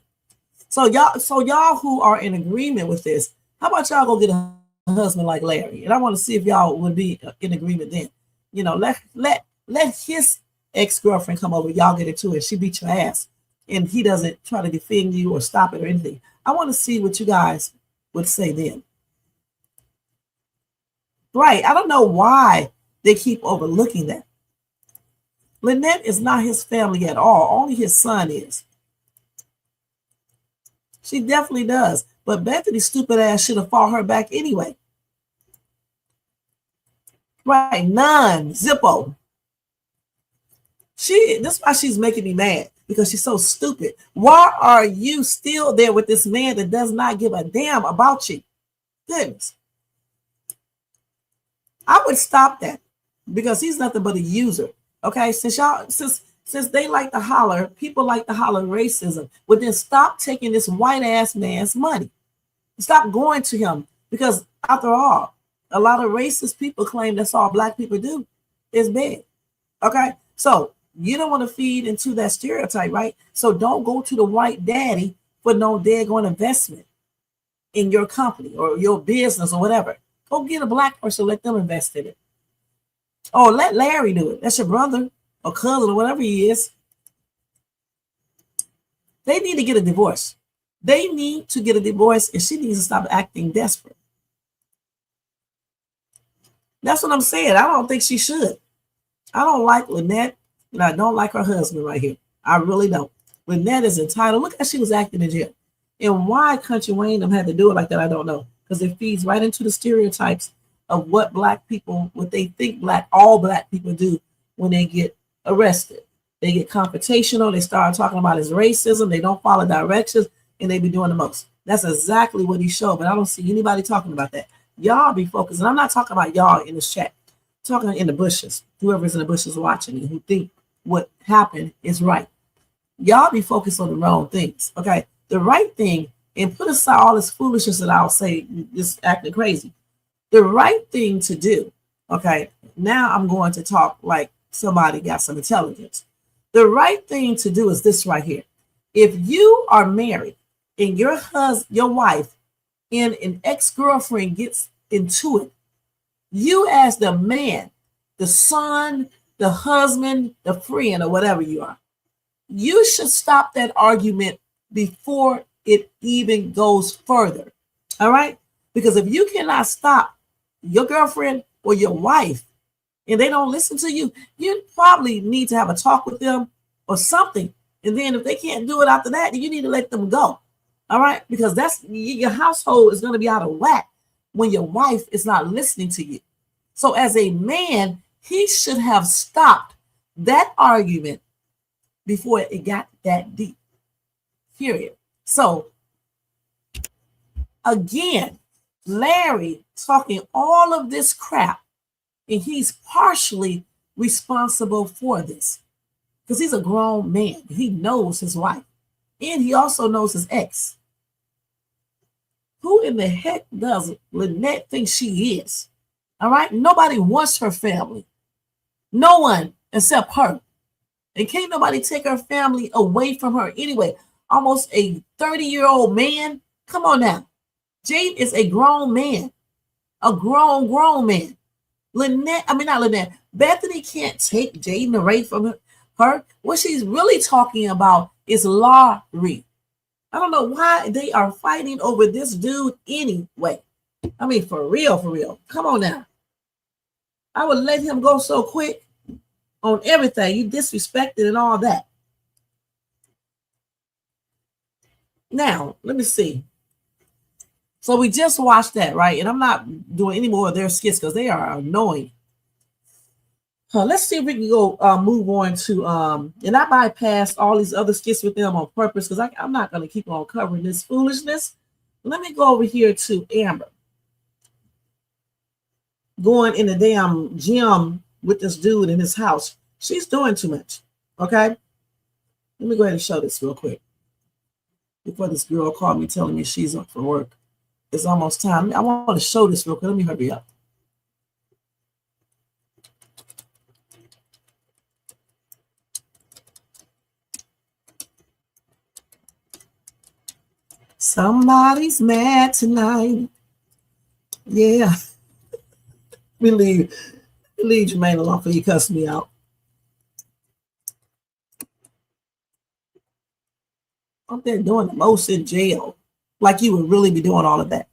So y'all who are in agreement with this, how about y'all go get a husband like Larry? And I want to see if y'all would be in agreement then. You know, let his ex-girlfriend come over. Y'all get into it. She beat your ass. And he doesn't try to defend you or stop it or anything. I want to see what you guys would say then. Right. I don't know why they keep overlooking that. Lynette is not his family at all. Only his son is. She definitely does. But Bethany's stupid ass should have fought her back anyway. Right. None. Zippo. That's why she's making me mad. Because she's so stupid. Why are you still there with this man that does not give a damn about you? Goodness. I would stop that. Because he's nothing but a user. Okay, since they like to holler, people like to holler racism, well then stop taking this white ass man's money. Stop going to him, because after all, a lot of racist people claim that's all black people do is beg. Okay, so you don't want to feed into that stereotype, right? So don't go to the white daddy for no daggone investment in your company or your business or whatever. Go get a black person, let them invest in it. Oh, let Larry do it. That's your brother or cousin or whatever he is. They need to get a divorce. They need to get a divorce, and she needs to stop acting desperate. That's what I'm saying. I don't think she should. I don't like Lynette, and I don't like her husband right here. I really don't. Lynette is entitled. Look how she was acting in jail. And why Country Wayne had to do it like that, I don't know. Because it feeds right into the stereotypes of what black people, what they think all black people do when they get arrested. They get confrontational. They start talking about his racism. They don't follow directions, and they be doing the most. That's exactly what he showed, but I don't see anybody talking about that. Y'all be focused, and I'm not talking about y'all in this chat. I'm talking in the bushes, whoever's in the bushes watching and who think what happened is right. Y'all be focused on the wrong things, okay? The right thing, and put aside all this foolishness that I'll say, just acting crazy. The right thing to do, okay? Now I'm going to talk like somebody got some intelligence. The right thing to do is this right here. If you are married and your wife and an ex-girlfriend gets into it, you as the man, the son, the husband, the friend, or whatever you are, you should stop that argument before it even goes further. All right? Because if you cannot stop your girlfriend or your wife and they don't listen to you, you probably need to have a talk with them or something. And then if they can't do it after that, you need to let them go. All right? Because that's your household is going to be out of whack when your wife is not listening to you. So as a man, he should have stopped that argument before it got that deep. Period. So again, Larry talking all of this crap, and he's partially responsible for this because he's a grown man. He knows his wife, and he also knows his ex. Who in the heck does Lynette think she is? All right? Nobody wants her family. No one except her. And can't nobody take her family away from her anyway. Almost a 30-year-old man. Come on now. Jade is a grown man. A grown man. Bethany can't take Jaden away from her. What she's really talking about is Laurie. I don't know why they are fighting over this dude anyway. I mean, for real. Come on now. I would let him go so quick on everything. You disrespected and all that. Now, let me see. So we just watched that, right? And I'm not doing any more of their skits because they are annoying. Let's see if we can go move on to, and I bypassed all these other skits with them on purpose because I'm not going to keep on covering this foolishness. Let me go over here to Amber. Going in the damn gym with this dude in his house. She's doing too much, okay? Let me go ahead and show this real quick before this girl called me telling me she's up for work. It's almost time. I want to show this real quick. Let me hurry up. Somebody's mad tonight. Yeah. We leave Jermaine alone for you cuss me out. Up there doing the most in jail. Like you would really be doing all of that.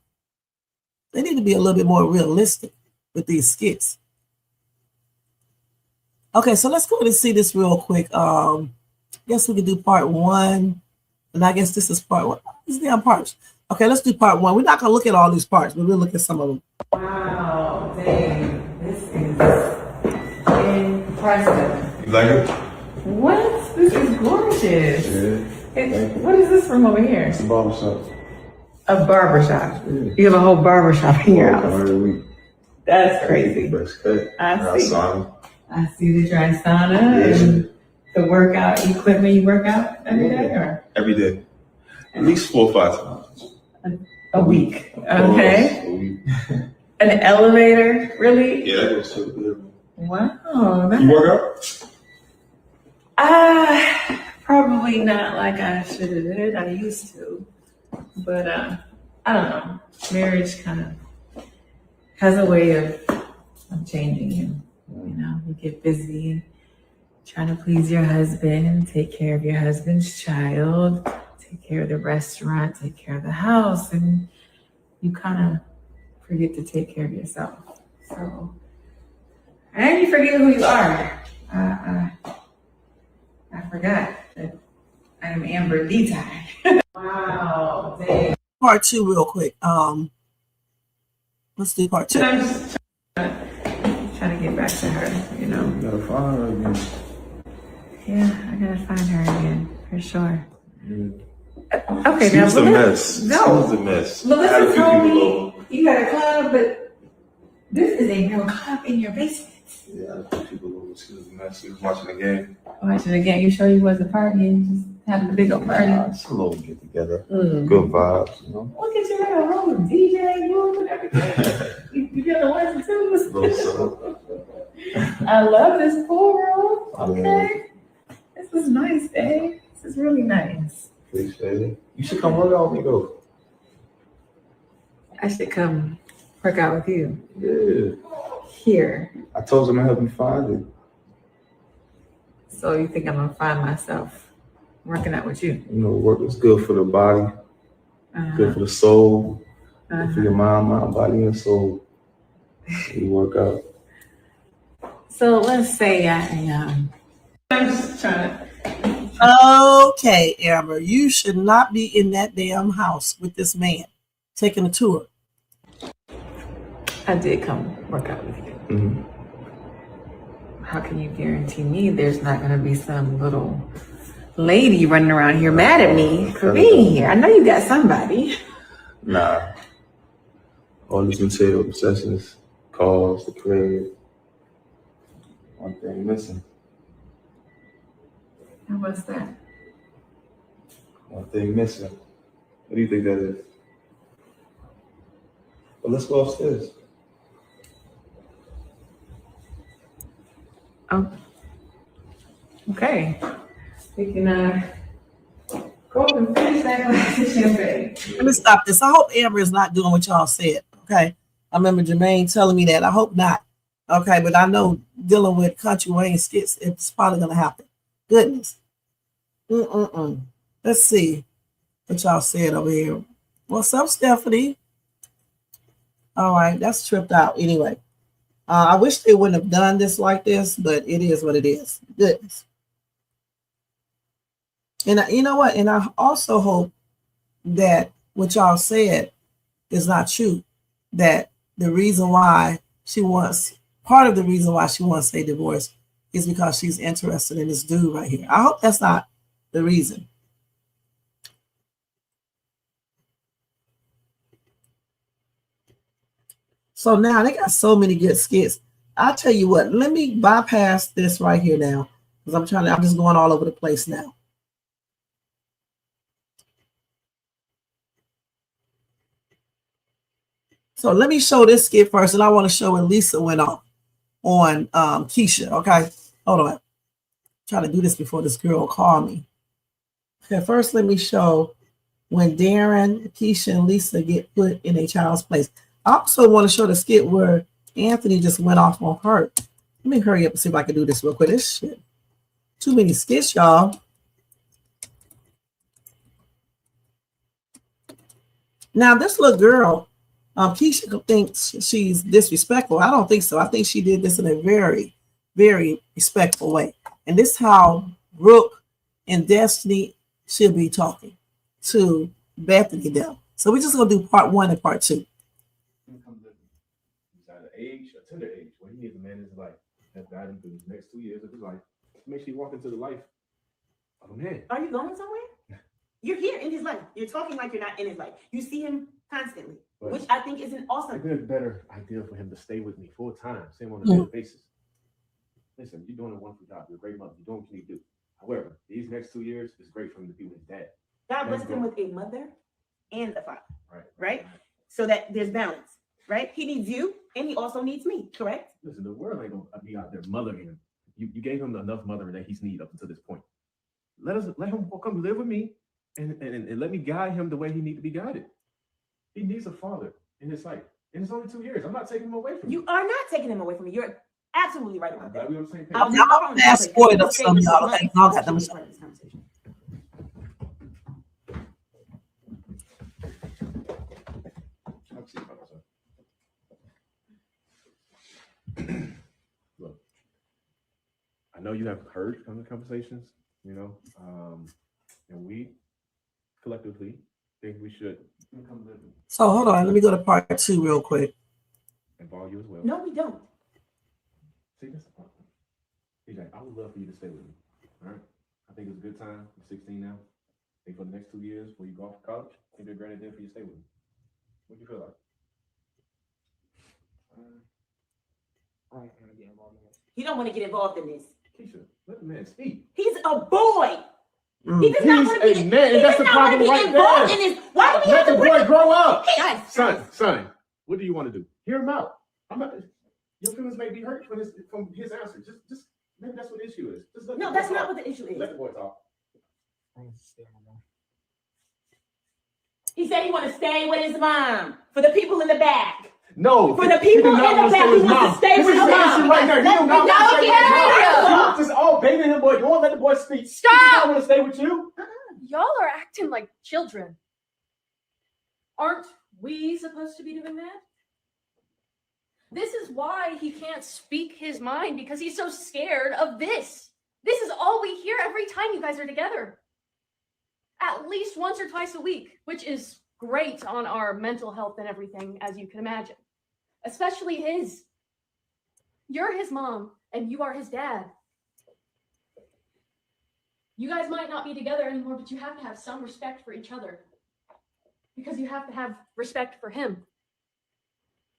They need to be a little bit more realistic with these skits. Okay, so let's go ahead and see this real quick. Guess we can do part one. And I guess this is part one. These damn parts. Okay, let's do part one. We're not going to look at all these parts, but we'll look at some of them. Wow, dang. This is impressive. You like it? What? This is gorgeous. Yeah. What is this from over here? It's a barbershop. A barbershop. Yeah. You have a whole barbershop in your house. Every week. That's crazy. I see. I see the dry sauna and the workout equipment. You work out every day or? Every day. At least 4 or 5 times. A week. Okay. A week. An elevator? Really? Yeah, that goes to the bedroom. Wow. You work out? Probably not like I should have did. I used to. But I don't know. Marriage kind of has a way of changing you. You know, you get busy trying to please your husband, take care of your husband's child, take care of the restaurant, take care of the house, and you kind of forget to take care of yourself. So, and you forget who you are. I forgot that I am Amber D-Tie. Wow. Dang. Part two real quick. Let's do part two. Trying to get back to her, you know. You gotta find her again. Yeah, I gotta find her again for sure. Yeah. Okay, She now was a mess. No. She was a mess. I had a Melissa few told people me over. you got a club, but this is a real club in your basement. Yeah, I had a few people over. She was a mess. She was watching the game. Watching the game, you sure you wasn't partying, just having a big old party? It's a little get together. Mm. Good vibes, you know. Look at you at a room, DJ, you and everything. You got the ones and twos. Little something. I love this pool room. Okay. This is nice, Dave. This is really nice. Appreciate it. You should come work out with me though. I should come work out with you. Yeah. Here. I told him to help you find it. So you think I'm gonna find myself working out with you? You know, work is good for the body, good for the soul, good for your mind, body, and soul. You work out. So let's say I am. I'm just trying to. Okay, Amber, you should not be in that damn house with this man taking a tour. I did come work out with you. Mm-hmm. How can you guarantee me there's not gonna be some little lady running around here mad at me for being here? I know you got somebody. Nah. All these material possessions, cars, the crib. One thing missing. And what's that? One thing missing. What do you think that is? Well, let's go upstairs. Oh. Okay. We can go up and finish that glass of champagne. Let me stop this. I hope Amber is not doing what y'all said. Okay. I remember Jermaine telling me that. I hope not. Okay, but I know dealing with Country Wayne skits, it's probably gonna happen. Goodness. Let's see what y'all said over here. What's up, Stephanie? All right, that's tripped out. Anyway, I wish they wouldn't have done this like this, but it is what it is. Goodness. And you know what? And I also hope that what y'all said is not true. That the reason why part of the reason why she wants a divorce is because she's interested in this dude right here. I hope that's not the reason. So now they got so many good skits. I'll tell you what, let me bypass this right here now, because I'm just going all over the place now. So let me show this skit first, and I want to show when Lisa went off on Keisha. Okay, hold on. I'm trying to do this before this girl called me. Okay, first let me show when Darren, Keisha, and Lisa get put in a child's place. I also want to show the skit where Anthony just went off on her. Let me hurry up and see if I can do this real quick. This shit, too many skits, y'all. Now this little girl, Keisha thinks she's disrespectful. I don't think so. I think she did this in a very, very respectful way. And this is how Brooke and Destiny should be talking to Bethany Dell. So we're just gonna do part 1 and part 2. He's at an age, a tender age, where he needs a man in his life that guide him through the next 2 years of his life. Make sure you walk into the life of a man. Are you going somewhere? You're here in his life. You're talking like you're not in his life. You see him constantly, But which I think is an I awesome. think it's better idea for him to stay with me full time, same on a daily basis. Listen, you're doing a wonderful job. You're a great mother. You're doing what you need to do. However, these next 2 years is great for him to be with his dad. God blessed him with a mother and a father, Right. right? So that there's balance, right? He needs you and he also needs me, correct? Listen, the world ain't gonna be out there mothering him. You gave him enough mothering that he's needed up until this point. Let him come live with me and let me guide him the way he needs to be guided. He needs a father in his life. And it's only 2 years. I'm not taking him away from You are not taking him away from me. You're absolutely right about that. We on the same page. Y'all fast forward up some y'all. Okay, y'all got them. Look, I know you have heard some of the conversations, and we collectively think we should come live. So hold on, let me go to part 2 real quick. and borrow you as well. No, we don't. See, that's the problem. TJ, I would love for you to stay with me. All right? I think it's a good time. You're 16 now. I think for the next 2 years, when you go off to college, it'd be a great idea for you to stay with me. What do you feel like? I don't want to get involved in this. He don't want to get involved in this. Keisha, let the man speak. He's a boy. He does He's not want to a be, man, he and that's does the not want to problem be right involved there. in this. Why do we Let have the to bring boy grow up. Guys, Son, what do you want to do? Hear him out. Your feelings may be hurt when it's from his answer. Just maybe that's what the issue is. Just let no, the that's boy not talk. what the issue is. Let the boy talk. I want to stay with my mom. He said he want to stay with his mom. For the people in the back. No, For the people in the back who want to stay with his mom. Right there. You do not want to stay with his mom. Okay. Just all baby him, boy. You won't let the boy speak. Stop! I want to stay with you. Y'all are acting like children. Aren't we supposed to be doing that? This is why he can't speak his mind, because he's so scared of this. This is all we hear every time you guys are together. At least once or twice a week, which is great on our mental health and everything, as you can imagine. Especially his. You're his mom, and you are his dad. You guys might not be together anymore, but you have to have some respect for each other. Because you have to have respect for him.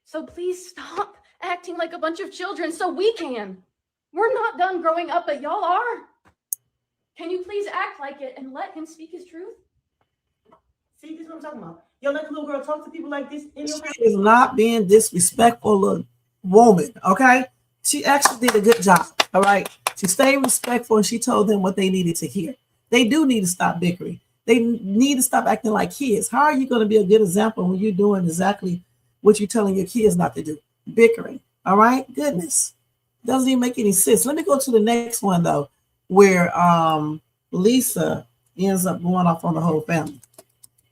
So please stop acting like a bunch of children so we can. We're not done growing up, but y'all are. Can you please act like it and let him speak his truth? See, this is what I'm talking about. Y'all let the little girl talk to people like this in your house. She is not being disrespectful of woman, okay? She actually did a good job, all right? She stayed respectful and she told them what they needed to hear. They do need to stop bickering. They need to stop acting like kids. How are you going to be a good example when you're doing exactly what you're telling your kids not to do? Bickering, all right? Goodness. Doesn't even make any sense. Let me go to the next one, though, where Lisa ends up going off on the whole family.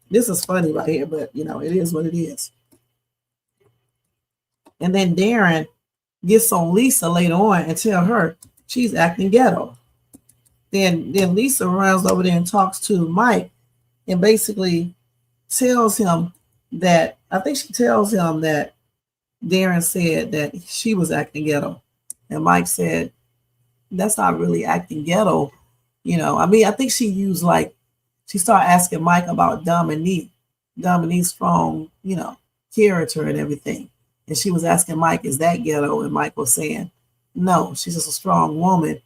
This is funny right here, but, you know, it is what it is. And then Darren gets on Lisa later on and tell her she's acting ghetto. Then Lisa runs over there and talks to Mike and basically tells him that, I think she tells him that Darren said that she was acting ghetto. And Mike said, that's not really acting ghetto. You know, I mean, I think she used like, she started asking Mike about Dominique's strong, you know, character and everything. And she was asking Mike, is that ghetto? And Mike was saying, no, she's just a strong woman.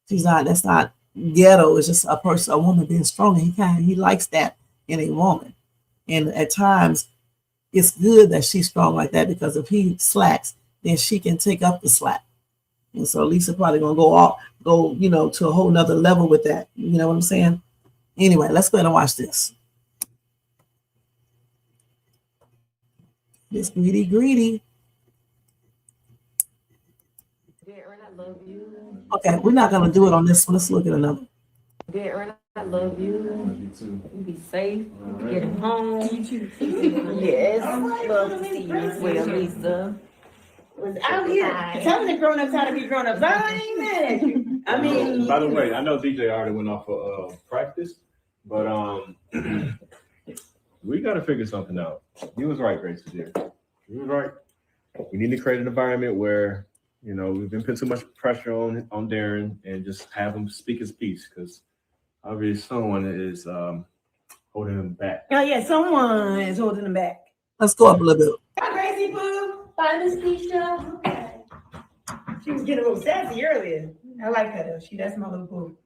She's not, that's not ghetto. It's just a woman being strong. And he likes that in a woman. And at times it's good that she's strong like that, because if he slacks, then she can take up the slack. And so Lisa probably gonna go, you know, to a whole nother level with that. You know what I'm saying? Anyway, let's go ahead and watch this. This greedy. Okay, we're not gonna do it on this one. Let's look at another. Darren, I love you. You be safe. You get home. Yes. Love to see you as well, Lisa. Was out here telling the grown-ups how to be grown-ups. I ain't mad at you. I mean, By the way, I know DJ already went off for practice, but we got to figure something out. You was right, Grace. You was right. We need to create an environment where, you know, we've been putting too much pressure on Darren, and just have him speak his piece, because obviously someone is holding him back. oh yeah, someone is holding them back. Let's go up a little bit. Hi, Gracie Boo. Bye, Miss Keisha. She was getting a little sassy earlier. I like her though. That's my little boo.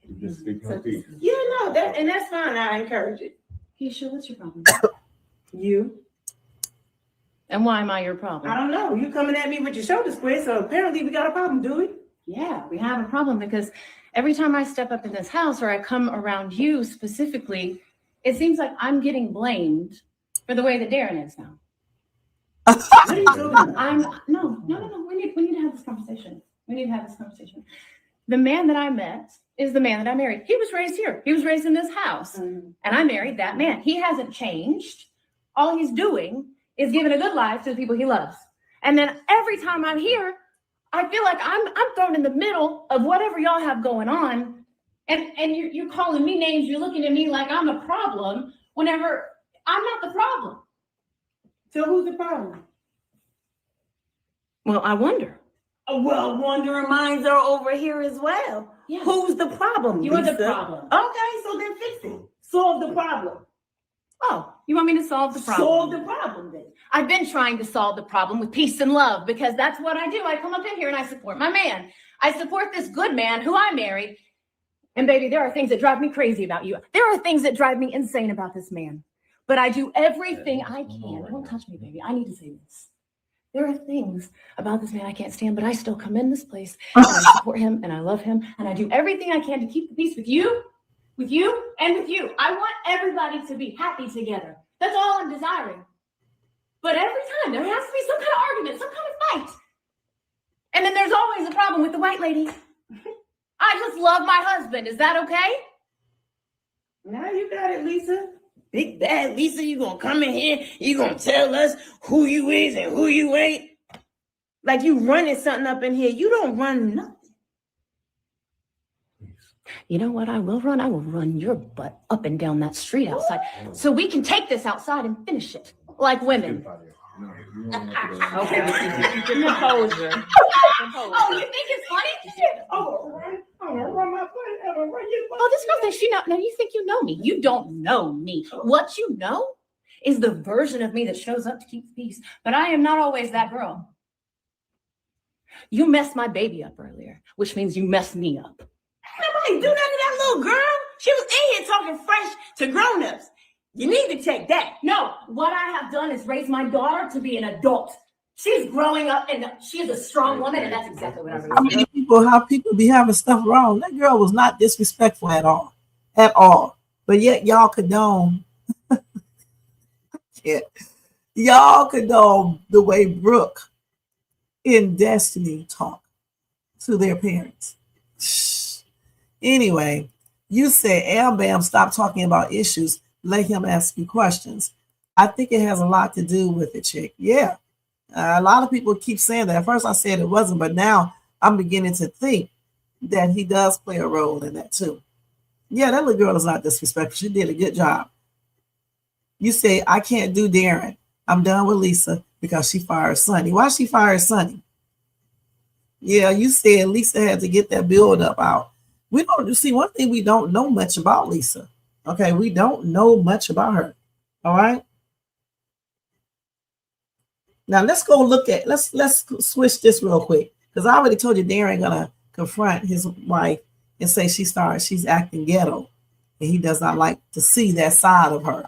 You just speak her piece. Yeah, no, that's fine. I encourage it. Keisha, what's your problem? You. And why am I your problem? I don't know. You coming at me with your shoulders squared, so apparently we got a problem, do we? Yeah, we have a problem, because every time I step up in this house, or I come around you specifically, it seems like I'm getting blamed for the way that Darren is now. What are you talking about? No. We need to have this conversation. The man that I met is the man that I married. He was raised here. He was raised in this house. And I married that man. He hasn't changed. All he's doing is giving a good life to the people he loves. And then every time I'm here, I feel like I'm thrown in the middle of whatever y'all have going on. And you're calling me names. You're looking at me like I'm a problem, whenever I'm not the problem. So who's the problem? Well, I wonder. Well, wondering minds are over here as well. Yeah. Who's the problem? You're the Lisa? problem. Okay, so then fix it. Solve the problem. Oh, you want me to solve the problem? Solve the problem then. I've been trying to solve the problem with peace and love because that's what I do. I come up in here and I support my man. I support this good man who I married. And baby, there are things that drive me crazy about you. There are things that drive me insane about this man. But I do everything I can. Don't touch me, baby. I need to say this. There are things about this man I can't stand, but I still come in this place and I support him and I love him and I do everything I can to keep the peace with you, and with you. I want everybody to be happy together. That's all I'm desiring. But every time there has to be some kind of argument, some kind of fight. And then there's always a problem with the white lady. I just love my husband. Is that okay? Now you got it, Lisa. Big bad Lisa, you gonna come in here, you gonna tell us who you is and who you ain't? Like you running something up in here. You don't run nothing. You know what I will run? I will run your butt up and down that street outside so we can take this outside and finish it like women. Okay, composure. Oh, you think it's funny? Oh, this girl thinks she know. No, you think you know me. You don't know me. What you know is the version of me that shows up to keep the peace. But I am not always that girl. You messed my baby up earlier, which means you messed me up. Nobody do nothing to that little girl. She was in here talking fresh to grown-ups. You need to take that. No, what I have done is raise my daughter to be an adult. She's growing up and she is a strong woman, and that's exactly what I raised. How people be having stuff wrong. That girl was not disrespectful at all. But yet y'all condone. Yeah, y'all condone the way Brooke and Destiny talk to their parents. Anyway, you said, Am Bam, stop talking about issues. Let him ask you questions. I think it has a lot to do with it, chick. Yeah. A lot of people keep saying that. At first I said it wasn't, but now I'm beginning to think that he does play a role in that too. Yeah, that little girl is not disrespectful. She did a good job. You say, I can't do Darren. I'm done with Lisa because she fired Sonny. Why she fired Sonny? Yeah, you said Lisa had to get that build up out. We don't see one thing, we don't know much about Lisa. Okay, we don't know much about her. All right. Now let's go look at let's switch this real quick because I already told you Darren gonna confront his wife and say she's acting ghetto, and he does not like to see that side of her.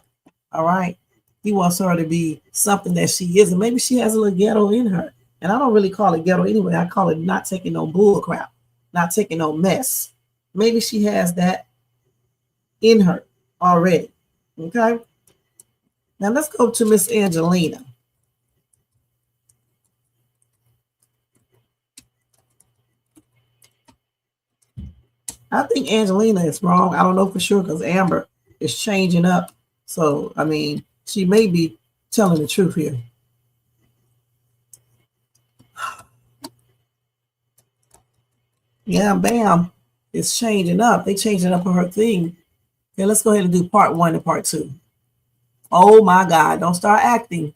All right, he wants her to be something that she isn't. Maybe she has a little ghetto in her, and I don't really call it ghetto anyway. I call it not taking no bull crap, not taking no mess. Maybe she has that in her already. Okay. Now let's go to Miss Angelina. I think Angelina is wrong. I don't know for sure because Amber is changing up. So, I mean, she may be telling the truth here. Yeah, Bam is changing up. They changing up her thing. Okay, let's go ahead and do part 1 and part 2. Oh my God, don't start acting.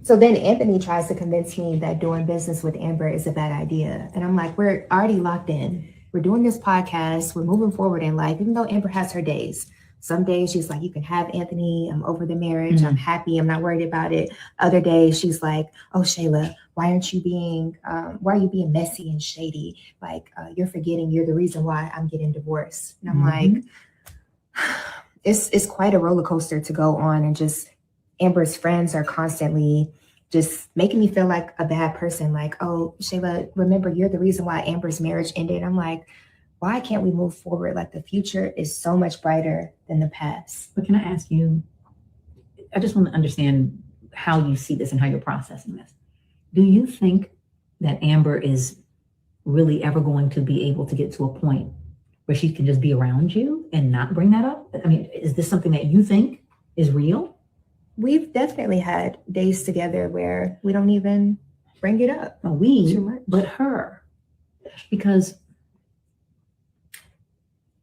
So then Anthony tries to convince me that doing business with Amber is a bad idea. And I'm like, we're already locked in. We're doing this podcast. We're moving forward in life, even though Amber has her days. Some days she's like, you can have Anthony. I'm over the marriage. I'm happy. I'm not worried about it. Other days she's like, oh, Shayla, why are you being messy and shady? Like, you're forgetting you're the reason why I'm getting divorced. And I'm like, it's quite a roller coaster to go on. And just Amber's friends are constantly just making me feel like a bad person. Like, oh, Shayla, remember, you're the reason why Amber's marriage ended. I'm like, why can't we move forward? Like, the future is so much brighter than the past. But can I ask you, I just want to understand how you see this and how you're processing this. Do you think that Amber is really ever going to be able to get to a point where she can just be around you and not bring that up? I mean, is this something that you think is real? We've definitely had days together where we don't even bring it up. No, but her. Because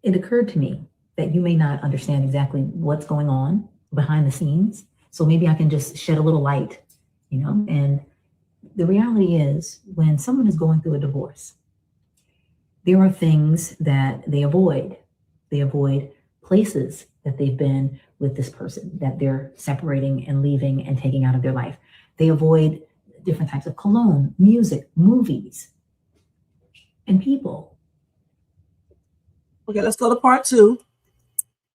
it occurred to me that you may not understand exactly what's going on behind the scenes. So maybe I can just shed a little light, and the reality is when someone is going through a divorce, there are things that they avoid. They avoid places that they've been with this person that they're separating and leaving and taking out of their life. They avoid different types of cologne, music, movies, and people. Okay, let's go to part 2.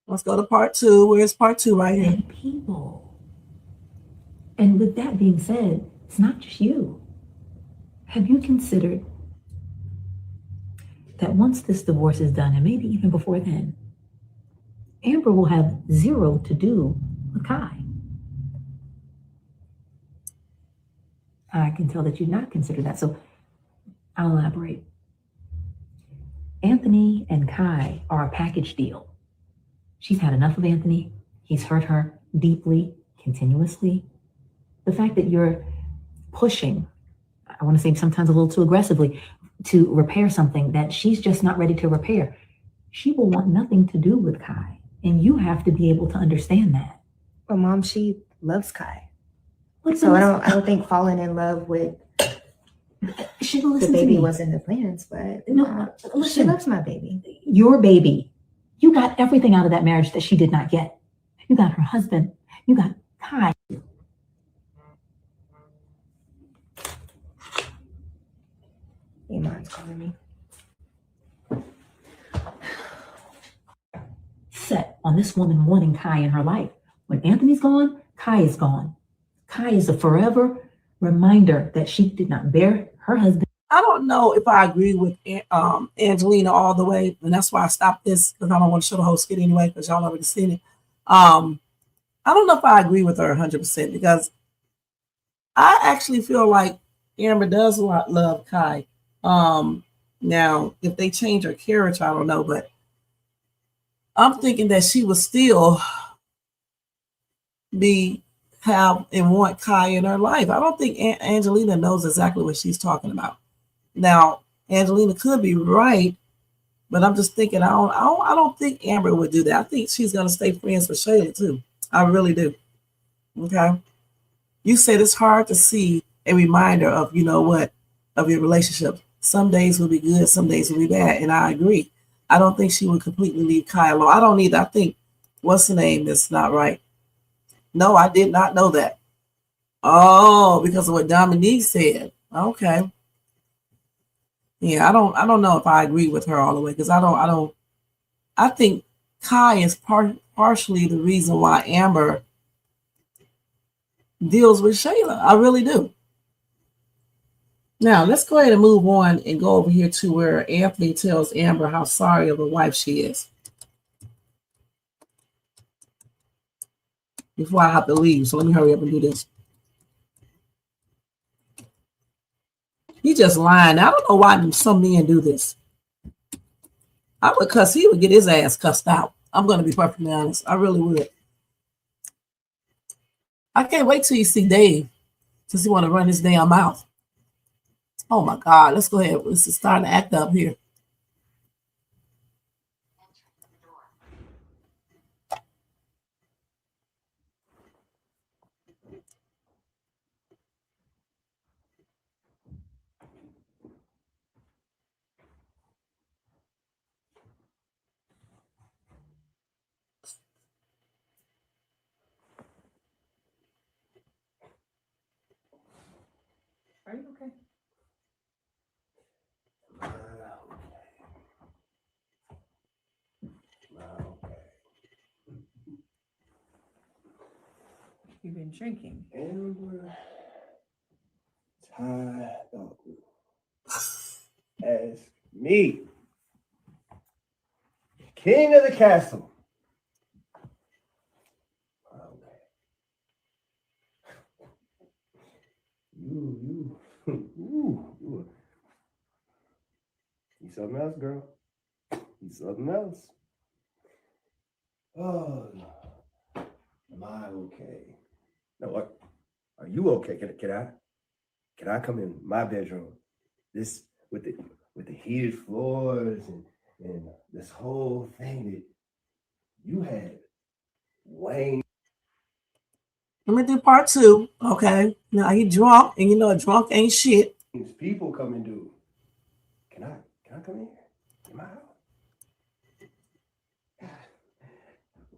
Let's go to part 2. Where's part 2 right here? And people. And with that being said, it's not just you. Have you considered that once this divorce is done, and maybe even before then, Amber will have zero to do with Kai? I can tell that you've not considered that, so I'll elaborate. Anthony and Kai are a package deal. She's had enough of Anthony. He's hurt her deeply, continuously. The fact that you're pushing, I want to say sometimes a little too aggressively, to repair something that she's just not ready to repair, she will want nothing to do with Kai. And you have to be able to understand that. Well, Mom, she loves Kai. But So I don't think falling in love with she will the listen to baby me. was in the plans, but No, she listen. loves my baby. Your baby. You got everything out of that marriage that she did not get. You got her husband. You got Kai. Your mom's calling me. Set on this woman wanting Kai in her life. When Anthony's gone, Kai is gone. Kai is a forever reminder that she did not bear her husband. I don't know if I agree with Angelina all the way, and that's why I stopped this, because I don't want to show the whole skit anyway, because y'all already seen it. I don't know if I agree with her 100%, because I actually feel like Amber does love Kai. Now, if they change her character, I don't know, but I'm thinking that she would still have and want Kai in her life. I don't think Angelina knows exactly what she's talking about. Now, Angelina could be right, but I'm just thinking I don't think Amber would do that. I think she's gonna stay friends with Shayla too. I really do. Okay. You said it's hard to see a reminder of, you know what, of your relationship. Some days will be good, some days will be bad, and I agree. I don't think she would completely leave Kai alone. I don't either. I think what's the name that's not right. No, I did not know that. Oh, because of what Dominique said. Okay. Yeah, I don't know if I agree with her all the way, because I think Kai is partially the reason why Amber deals with Shayla. I really do. Now let's go ahead and move on and go over here to where Anthony tells Amber how sorry of a wife she is. Before I have to leave, so let me hurry up and do this. He just lying. I don't know why some men do this. I would cuss. He would get his ass cussed out. I'm going to be perfectly honest. I really would. I can't wait till you see Dave, since he want to run his damn mouth. Oh my God. Let's go ahead. This is starting to act up here. Are you okay? You've been drinking. Amber tied up as me, king of the castle. You something else, girl. You something else. Oh, am I okay? No, what? Are you okay? Can I come in my bedroom? This with the heated floors and this whole thing that you had Wayne. Let me do part 2. Okay. Now he drunk, and you know a drunk ain't shit. People come and do. Can I come in? In my house?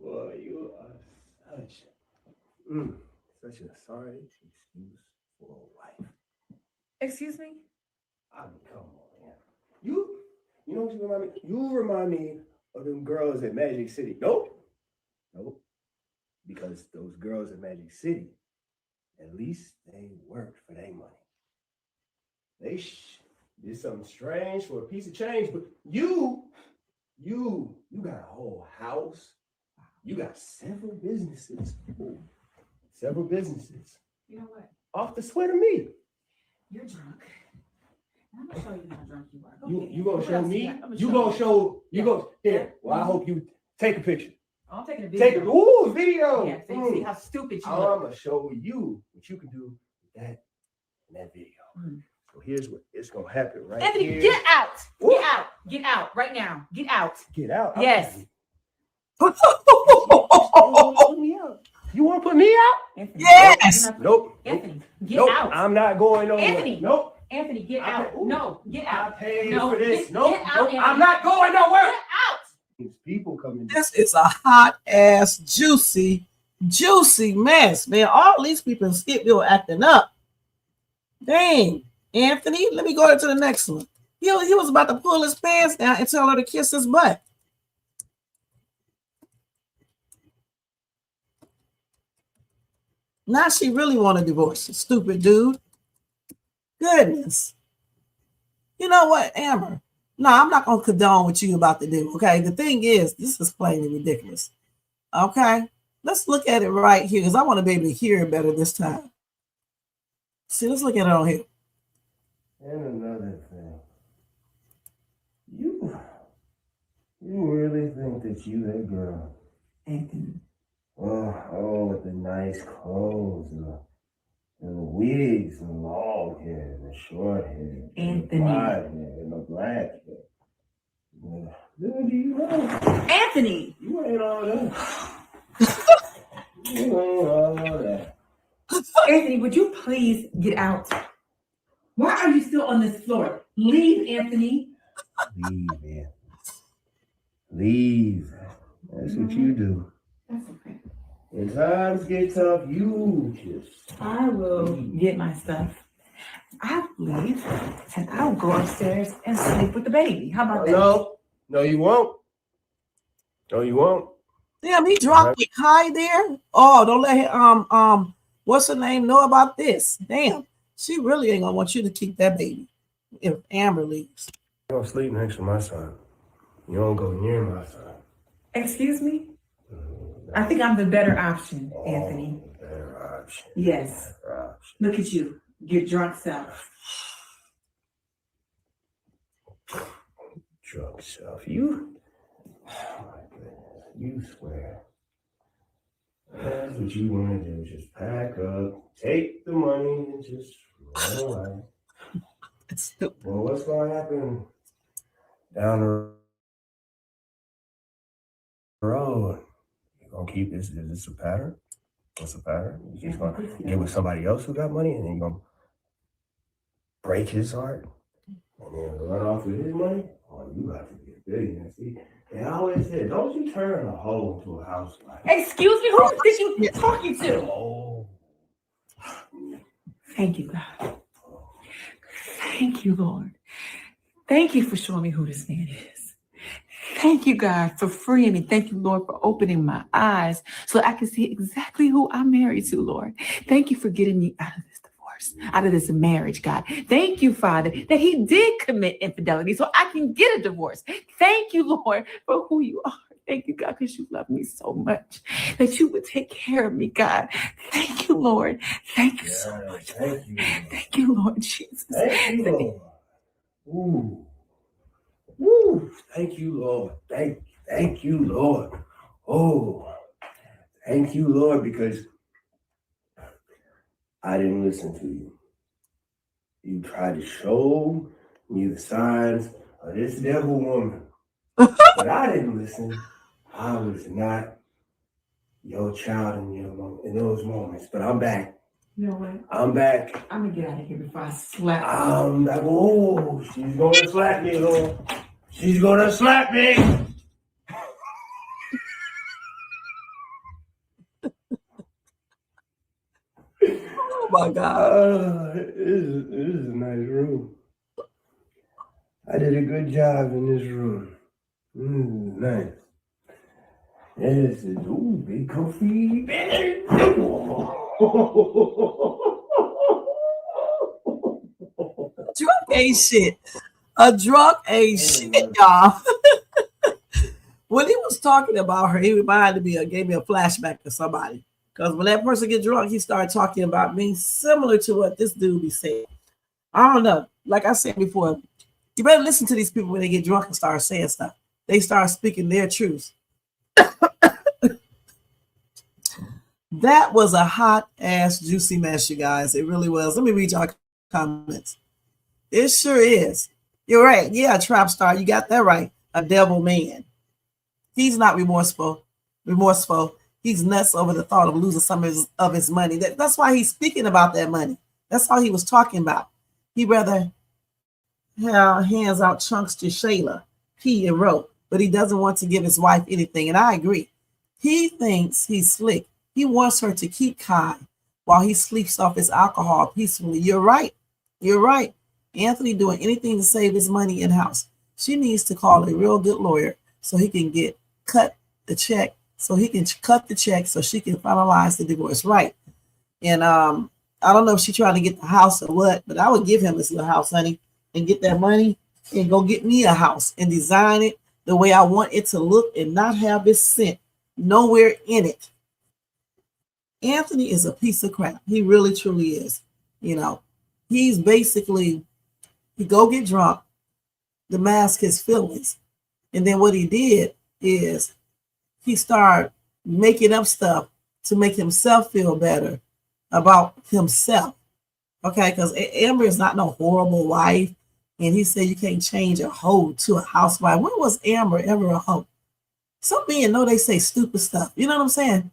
Boy, you are such a sorry excuse for a wife. Excuse me? I mean, come on, man. You know what you remind me? You remind me of them girls at Magic City. Nope. Because those girls at Magic City, at least they worked for their money. They did something strange for a piece of change, but you got a whole house. You got several businesses. Several businesses. You know what? Off the sweat of me. You're drunk. I'm gonna show you how drunk you are. You gonna show me? You gonna show? You gonna here? Well, I hope you take a picture. I'm taking a video. Take a video. Yeah, so you see how stupid you I'm look. gonna show you what you can do with that in that video. So here's what it's gonna happen right Anthony, here. get out! Get out! Get out right now! Get out! Get out! Yes. You want to put me out? Anthony, Yes. Nope. Anthony, get Nope. out! I'm not going nowhere. Anthony. Nope. Anthony, get out! No, get out! I paid No, for this. get Nope. out, Nope. Anthony. I'm not going nowhere. Get out! These people coming. This is a hot ass, juicy mess, man. All these people in Skipville acting up. Dang, Anthony. Let me go to the next one. He was about to pull his pants down and tell her to kiss his butt. Now she really want a divorce, stupid dude. Goodness. You know what, Amber? No, I'm not going to condone what you about to do, okay? The thing is, this is plainly ridiculous, okay? Let's look at it right here because I want to be able to hear it better this time. See, let's look at it on here. And another thing. You really think that you that girl? Anthony. Oh, with the nice clothes and the wigs and long hair and the short hair. Anthony. And the wide hair and the black hair. Yeah. Dude, you know? Anthony. You ain't all that. You ain't all that. Anthony, would you please get out? Why are you still on this floor? Leave, Anthony. Leave, man. Leave. That's what you do. That's okay. When times get tough, you just. I will get my stuff. I'll leave and I'll go upstairs and sleep with the baby. How about that? No, you won't. No, you won't. Damn, he dropped the high there. Oh, don't let him, what's her name know about this? Damn, she really ain't gonna want you to keep that baby if Amber leaves. You don't sleep next to my son. You don't go near my son. Excuse me? I think I'm the better option, Anthony. Better option. Yes. Better option. Look at you, your drunk self. Drunk self. You. Oh my goodness. You swear. That's what you want to do. Just pack up, take the money, and just run away. Well, what's going to happen down the road? You gonna keep this? Is this a pattern? What's a pattern? You just gonna get with somebody else who got money, and then you gonna break his heart, and then run off with his money? Oh, you have to be a billionaire. See, they always said, don't you turn a hole into a house like. Excuse me, who did you talking to? Oh. Thank you, God. Thank you, Lord. Thank you for showing me who this man is. Thank you, God, for freeing me. Thank you, Lord, for opening my eyes so I can see exactly who I'm married to, Lord. Thank you for getting me out of this divorce, out of this marriage, God. Thank you, Father, that he did commit infidelity so I can get a divorce. Thank you, Lord, for who you are. Thank you, God, because you love me so much that you would take care of me, God. Thank you, Lord. Thank you so much. Thank you, Lord Jesus. Thank you, Lord. Ooh. Woo. Thank you, Lord. Thank you, Lord. Oh, thank you, Lord, because I didn't listen to you. You tried to show me the signs of this devil woman, but I didn't listen. I was not your child in those moments. But I'm back. You know what? I'm back. I'm gonna get out of here before I slap you. I'm back. Oh, she's gonna slap me, Lord. She's gonna slap me. Oh my God. This is a nice room. I did a good job in this room. Nice. This is big comfy. Drunk ain't shit. A drunk ain't shit, y'all. When he was talking about her, he reminded me gave me a flashback to somebody. Because when that person get drunk, he started talking about me, similar to what this dude be saying. I don't know. Like I said before, you better listen to these people when they get drunk and start saying stuff. They start speaking their truths. That was a hot ass juicy mess, you guys. It really was. Let me read y'all comments. It sure is. You're right. Yeah, trap star. You got that right. A devil man. He's not remorseful. He's nuts over the thought of losing some of his money. That's why he's speaking about that money. That's all he was talking about. He'd rather hands out chunks to Shayla, P and Ro, but he doesn't want to give his wife anything. And I agree. He thinks he's slick. He wants her to keep calm while he sleeps off his alcohol peacefully. You're right. You're right. Anthony doing anything to save his money in-house. She needs to call a real good lawyer so he can cut the check so she can finalize the divorce. Right. And I don't know if she's trying to get the house or what, but I would give him this little house, honey, and get that money and go get me a house and design it the way I want it to look and not have this scent nowhere in it. Anthony is a piece of crap. He really, truly is. You know, he's basically, he go get drunk to mask his feelings. And then what he did is he started making up stuff to make himself feel better about himself. Okay, because Amber is not no horrible wife. And he said you can't change a hoe to a housewife. When was Amber ever a hoe? Some men know they say stupid stuff. You know what I'm saying?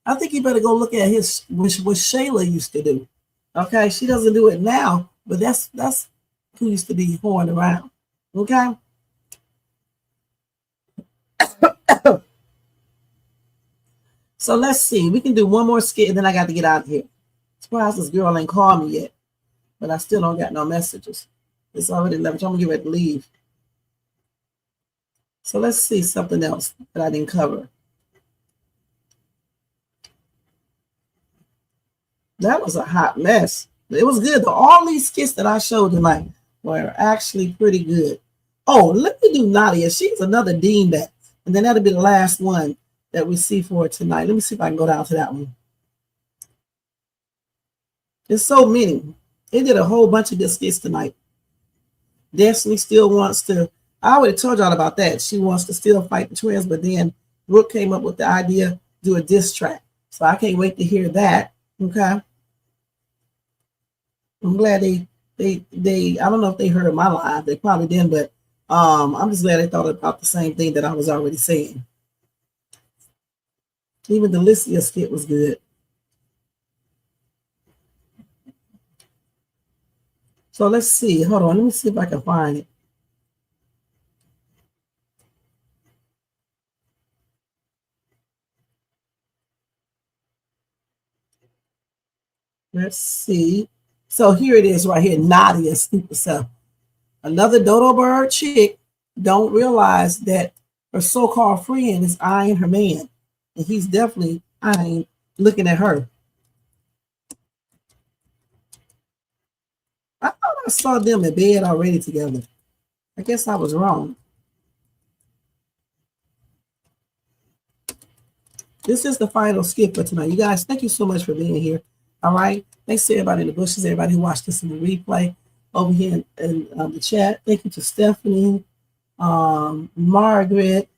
I think you better go look at what Shayla used to do. Okay, she doesn't do it now, but that's who used to be whoring around. Okay. So let's see. We can do one more skit, and then I got to get out of here. Surprised this girl ain't called me yet, but I still don't got no messages. It's already 11. I'm gonna get ready to leave. So let's see something else that I didn't cover. That was a hot mess. It was good. All these skits that I showed tonight were actually pretty good. Oh, let me do Nadia. She's another dean bet. And then that'll be the last one that we see for tonight. Let me see if I can go down to that one. There's so many. They did a whole bunch of good skits tonight. Destiny still wants to, I already told y'all about that. She wants to still fight the twins, but then Brooke came up with the idea, do a diss track. So I can't wait to hear that. Okay. I'm glad they I don't know if they heard my live. They probably didn't, but I'm just glad they thought about the same thing that I was already saying. Even the Licia skit was good. So let's see. Hold on. Let me see if I can find it. Let's see. So here it is right here. Nadia, stupid self. Another dodo bird chick don't realize that her so-called friend is eyeing her man. And he's definitely eyeing, looking at her. I thought I saw them in bed already together. I guess I was wrong. This is the final skit for tonight. You guys, thank you so much for being here. All right. Thanks to everybody in the bushes, everybody who watched this in the replay over here in the chat. Thank you to Stephanie, Margaret,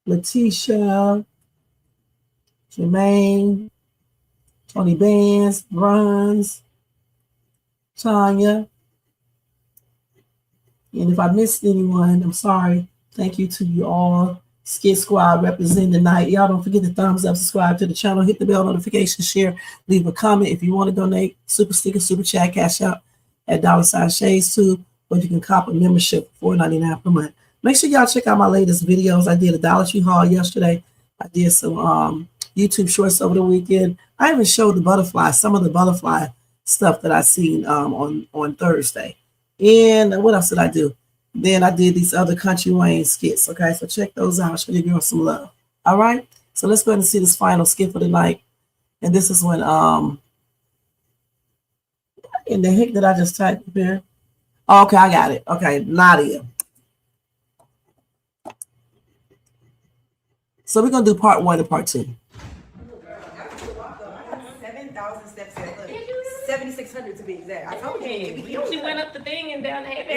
Letitia, Jermaine, Tony Bands, Bruns, Tanya. And if I missed anyone, I'm sorry. Thank you to you all. Skit Squad representing tonight. Y'all don't forget to thumbs up, subscribe to the channel, hit the bell notification, share, leave a comment. If you want to donate, super sticker, super chat, cash out at $Shades too, or you can cop a membership for $4.99 per month. Make sure y'all check out my latest videos. I did a Dollar Tree haul yesterday. I did some YouTube shorts over the weekend. I even showed the butterfly, some of the butterfly stuff that I seen on Thursday. And what else did I do? Then I did these other Country Wayne skits. Okay, so check those out. Show your girl some love. All right. So let's go ahead and see this final skit for the night. And this is when in the heck did I just type up here? Oh, okay, I got it. Okay, Nadia. So we're gonna do part 1 and part 2. 7,000 steps in. 7,600 to be exact. I told you. We only went up the thing and down the head.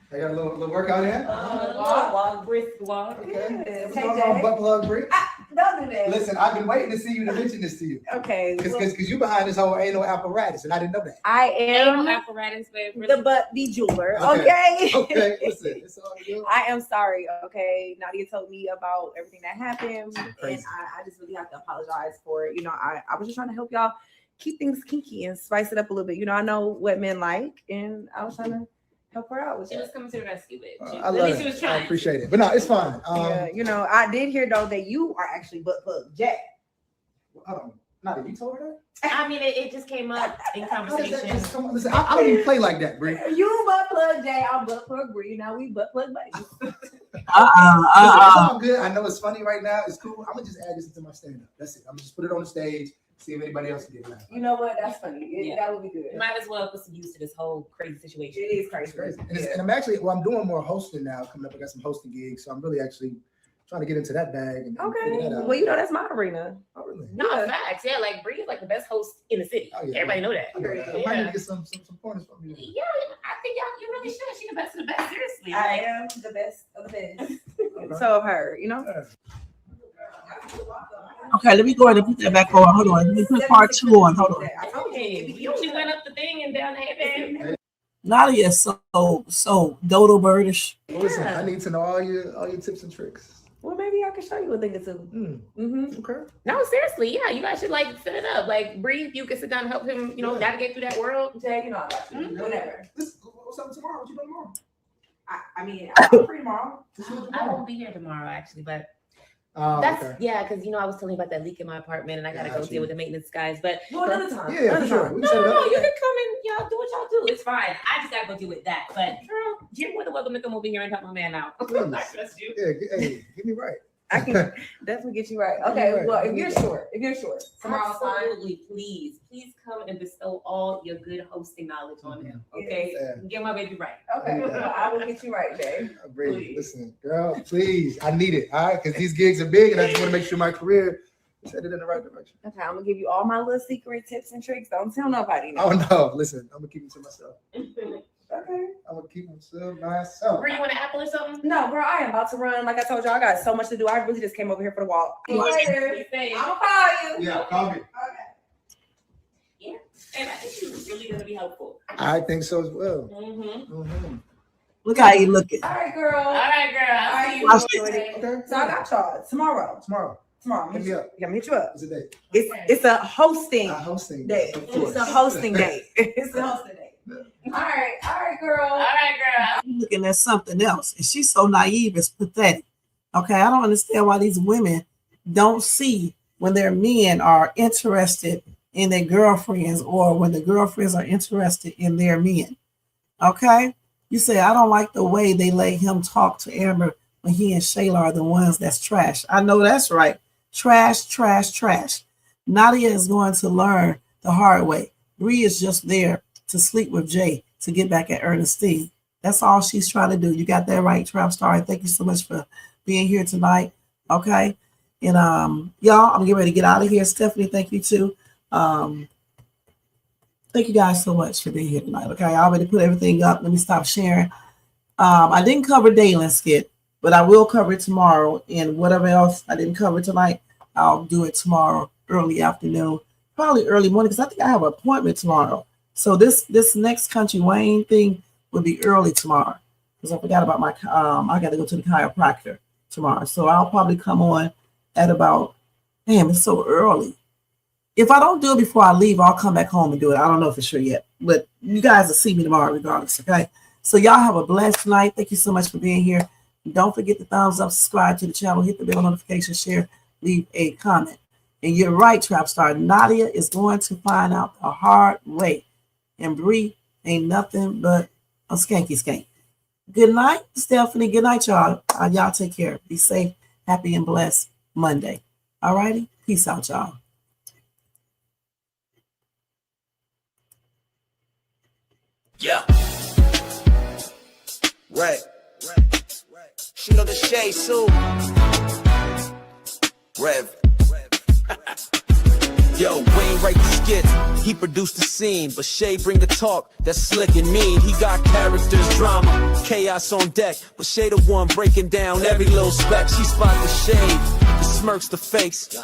I got a little workout in. Walk, brisk walk. Okay. What's going on, butt plug break? Don't do that. Listen, I've been waiting to see you to mention this to you. Okay. Because you behind this whole anal apparatus, and I didn't know that. I am apparatus, baby. the butt jeweler. Okay. Okay. Listen, it's all good. I am sorry. Okay. Nadia told me about everything that happened, and I just really have to apologize for it. You know, I was just trying to help y'all keep things kinky and spice it up a little bit. You know, I know what men like, and I was trying to help her out with She it. was coming to the rescue, babe. I love it. I appreciate it. But no, it's fine. Yeah, you know, I did hear though that you are actually butt plug Jack. Nadia, you told her I mean, it just came up in conversation. Come on, listen, I don't even play like that, Bree. You butt plug Jay, I'm butt plug Bree. Now we butt plug buddies. It's all good. I know it's funny right now. It's cool. I'm gonna just add this into my stand-up. That's it. I'm gonna just put it on the stage. See if anybody else can get it out. You know what? That's funny. That would be good. You might as well put some use to this whole crazy situation. It is crazy. And I'm actually, I'm doing more hosting now. Coming up, I got some hosting gigs, so I'm really actually trying to get into that bag. And figure that out. Well, you know that's my arena. Oh, really? No, facts. Yeah, like Bree is like the best host in the city. Oh, yeah. Everybody know that. I might need to get some pointers from you. Yeah, I think you really should. She's the best of the best. Seriously, I am the best of the best. So of her, you know. Okay, let me go ahead and put that back on. Hold on. Let me put part 2 on. Hold on. You only went up the thing and down the head, baby. Nadia is so dodo birdish. Well, listen, I need to know all your tips and tricks. Well, maybe I can show you a thing or two. Okay. No, seriously, yeah, you guys should like set it up. Like Bree, you can sit down and help him, you know, navigate through that world. Jay, you know, whatever. What's up tomorrow? What you doing tomorrow? I mean, I'm free tomorrow. I won't be here tomorrow, actually, but that's because you know I was telling you about that leak in my apartment, and I gotta go deal with the maintenance guys. But well, another time. Yeah, for sure. No, you can come and y'all do what y'all do. It's fine. I just gotta go deal with that. But girl, Jim, more than welcome to come over here and help my man out. I trust you. Yeah, hey, get me right. I can definitely get you right. Okay, well, if you're short, tomorrow's fine. Absolutely, please come and bestow all your good hosting knowledge on him. Okay, get my baby right. Okay, well, I will get you right, Jay. Brady, listen, girl, please, I need it, all right? Because these gigs are big, and I just want to make sure my career is headed in the right direction. Okay, I'm gonna give you all my little secret tips and tricks. Don't tell nobody. Oh no, listen, I'm gonna keep it to myself. Okay. I'm gonna keep it to myself. Bro, you want an apple or something? No, bro, I am about to run. Like I told you, I got so much to do. I really just came over here for the walk. Later. I'm gonna call you. Yeah, call me. Yeah, and I think she's really gonna be helpful. I think so as well. Look how you looking. All right, girl. All right, girl. All right, Watch you okay. So I got y'all tomorrow. Tomorrow. Hit me up. I'm gonna hit you up. What's the date? It's a hosting. Day. It's a hosting day. It's a hosting day. All right, girl. I'm looking at something else, and she's so naive, it's pathetic. Okay, I don't understand why these women don't see when their men are interested in their girlfriends, or when the girlfriends are interested in their men. Okay, you say I don't like the way they let him talk to Amber when he and Shayla are the ones that's trash. I know that's right. Trash. Nadia is going to learn the hard way. Bree is just there to sleep with Jay to get back at Ernestine. That's all she's trying to do. You got that right, Trap Star. Thank you so much for being here tonight. Okay. And y'all, I'm getting ready to get out of here. Stephanie, thank you too. Thank you guys so much for being here tonight. Okay, I already put everything up. Let me stop sharing. I didn't cover Dalen's skit, but I will cover it tomorrow. And whatever else I didn't cover tonight, I'll do it tomorrow, early afternoon, probably early morning, because I think I have an appointment tomorrow. So this next Country Wayne thing will be early tomorrow. because I forgot about my I got to go to the chiropractor tomorrow. So I'll probably come on at about, damn, it's so early. If I don't do it before I leave, I'll come back home and do it. I don't know for sure yet, but you guys will see me tomorrow regardless, okay? So y'all have a blessed night. Thank you so much for being here. Don't forget to thumbs up, subscribe to the channel, hit the bell notification, share, leave a comment. And you're right, Trap Star. Nadia is going to find out the hard way. And Bree ain't nothing but a skanky skank. Good night, Stephanie. Good night, y'all. Y'all take care. Be safe, happy, and blessed Monday. All righty? Peace out, y'all. Yeah. Right. She know the shade soon. Rev. Yo, Wayne write the skits, he produced the scene, but Shay bring the talk that's slick and mean. He got characters, drama, chaos on deck, but Shay the one breaking down every little speck. She spot the shade, the smirks, the fakes,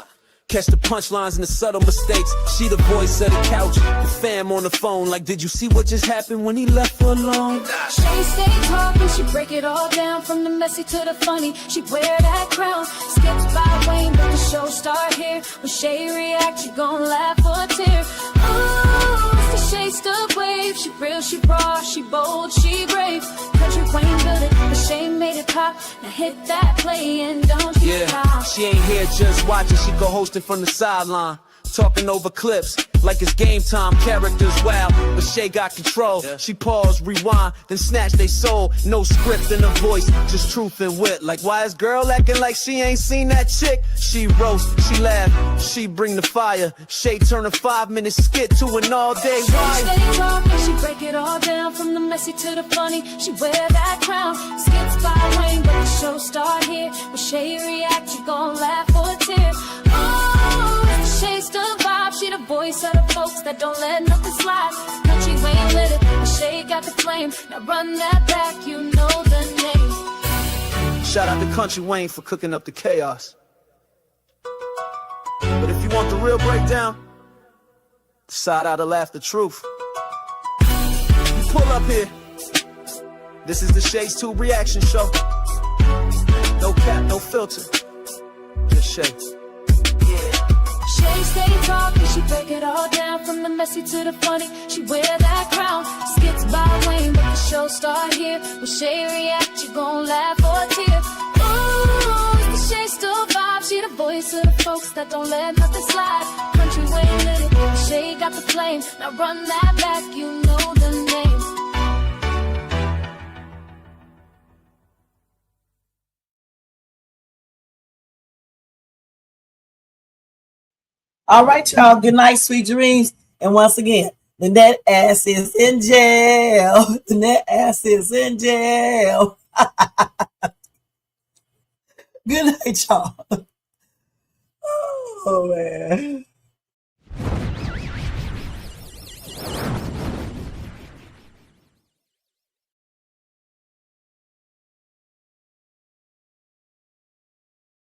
catch the punchlines and the subtle mistakes. She the voice of the couch, the fam on the phone, like, did you see what just happened when he left her alone? Shay stay talking, she break it all down from the messy to the funny. She wear that crown, skips by Wayne, but the show start here. When Shay react, you gon' laugh or tear. Oh, it's the Shay stuck wave. She real, she raw, she bold, she brave. Country Wayne built it, but Shay made it pop. Now hit that play and don't you stop. She ain't here just watching, she go hosting from the sideline. Talking over clips like it's game time, characters wild, but Shay got control. She pause, rewind, then snatch they soul. No script in her voice, just truth and wit. Like, why is girl acting like she ain't seen that chick? She roast, she laugh, she bring the fire. Shay turn a 5-minute skit to an all-day ride. She stay talking, she break it all down from the messy to the funny. She wear that crown, skips by Wayne, but the show start here. When Shay react, you gon' laugh or tear. Oh, Shay's the vibe, she the voice of the folks that don't let nothing slide. Country Wayne lit it, but Shay got the flame. Now run that back, you know the name. Shout out to Country Wayne for cooking up the chaos. But if you want the real breakdown, the side out to laugh the truth. You pull up here. This is the Shay's Tube reaction show. No cap, no filter. Just Shay. Shay stay talking, she break it all down from the messy to the funny. She wear that crown, skits by Wayne, but the show start here. When Shay react, you gon' laugh or tear. Ooh, it's the Shay still vibe, she the voice of the folks that don't let nothing slide. Country Wayne lit it, Shay got the flame. Now run that back, you know the name. All right, y'all. Good night, sweet dreams. And once again, Lynette ass is in jail. Lynette ass is in jail. Good night, y'all. Oh, man.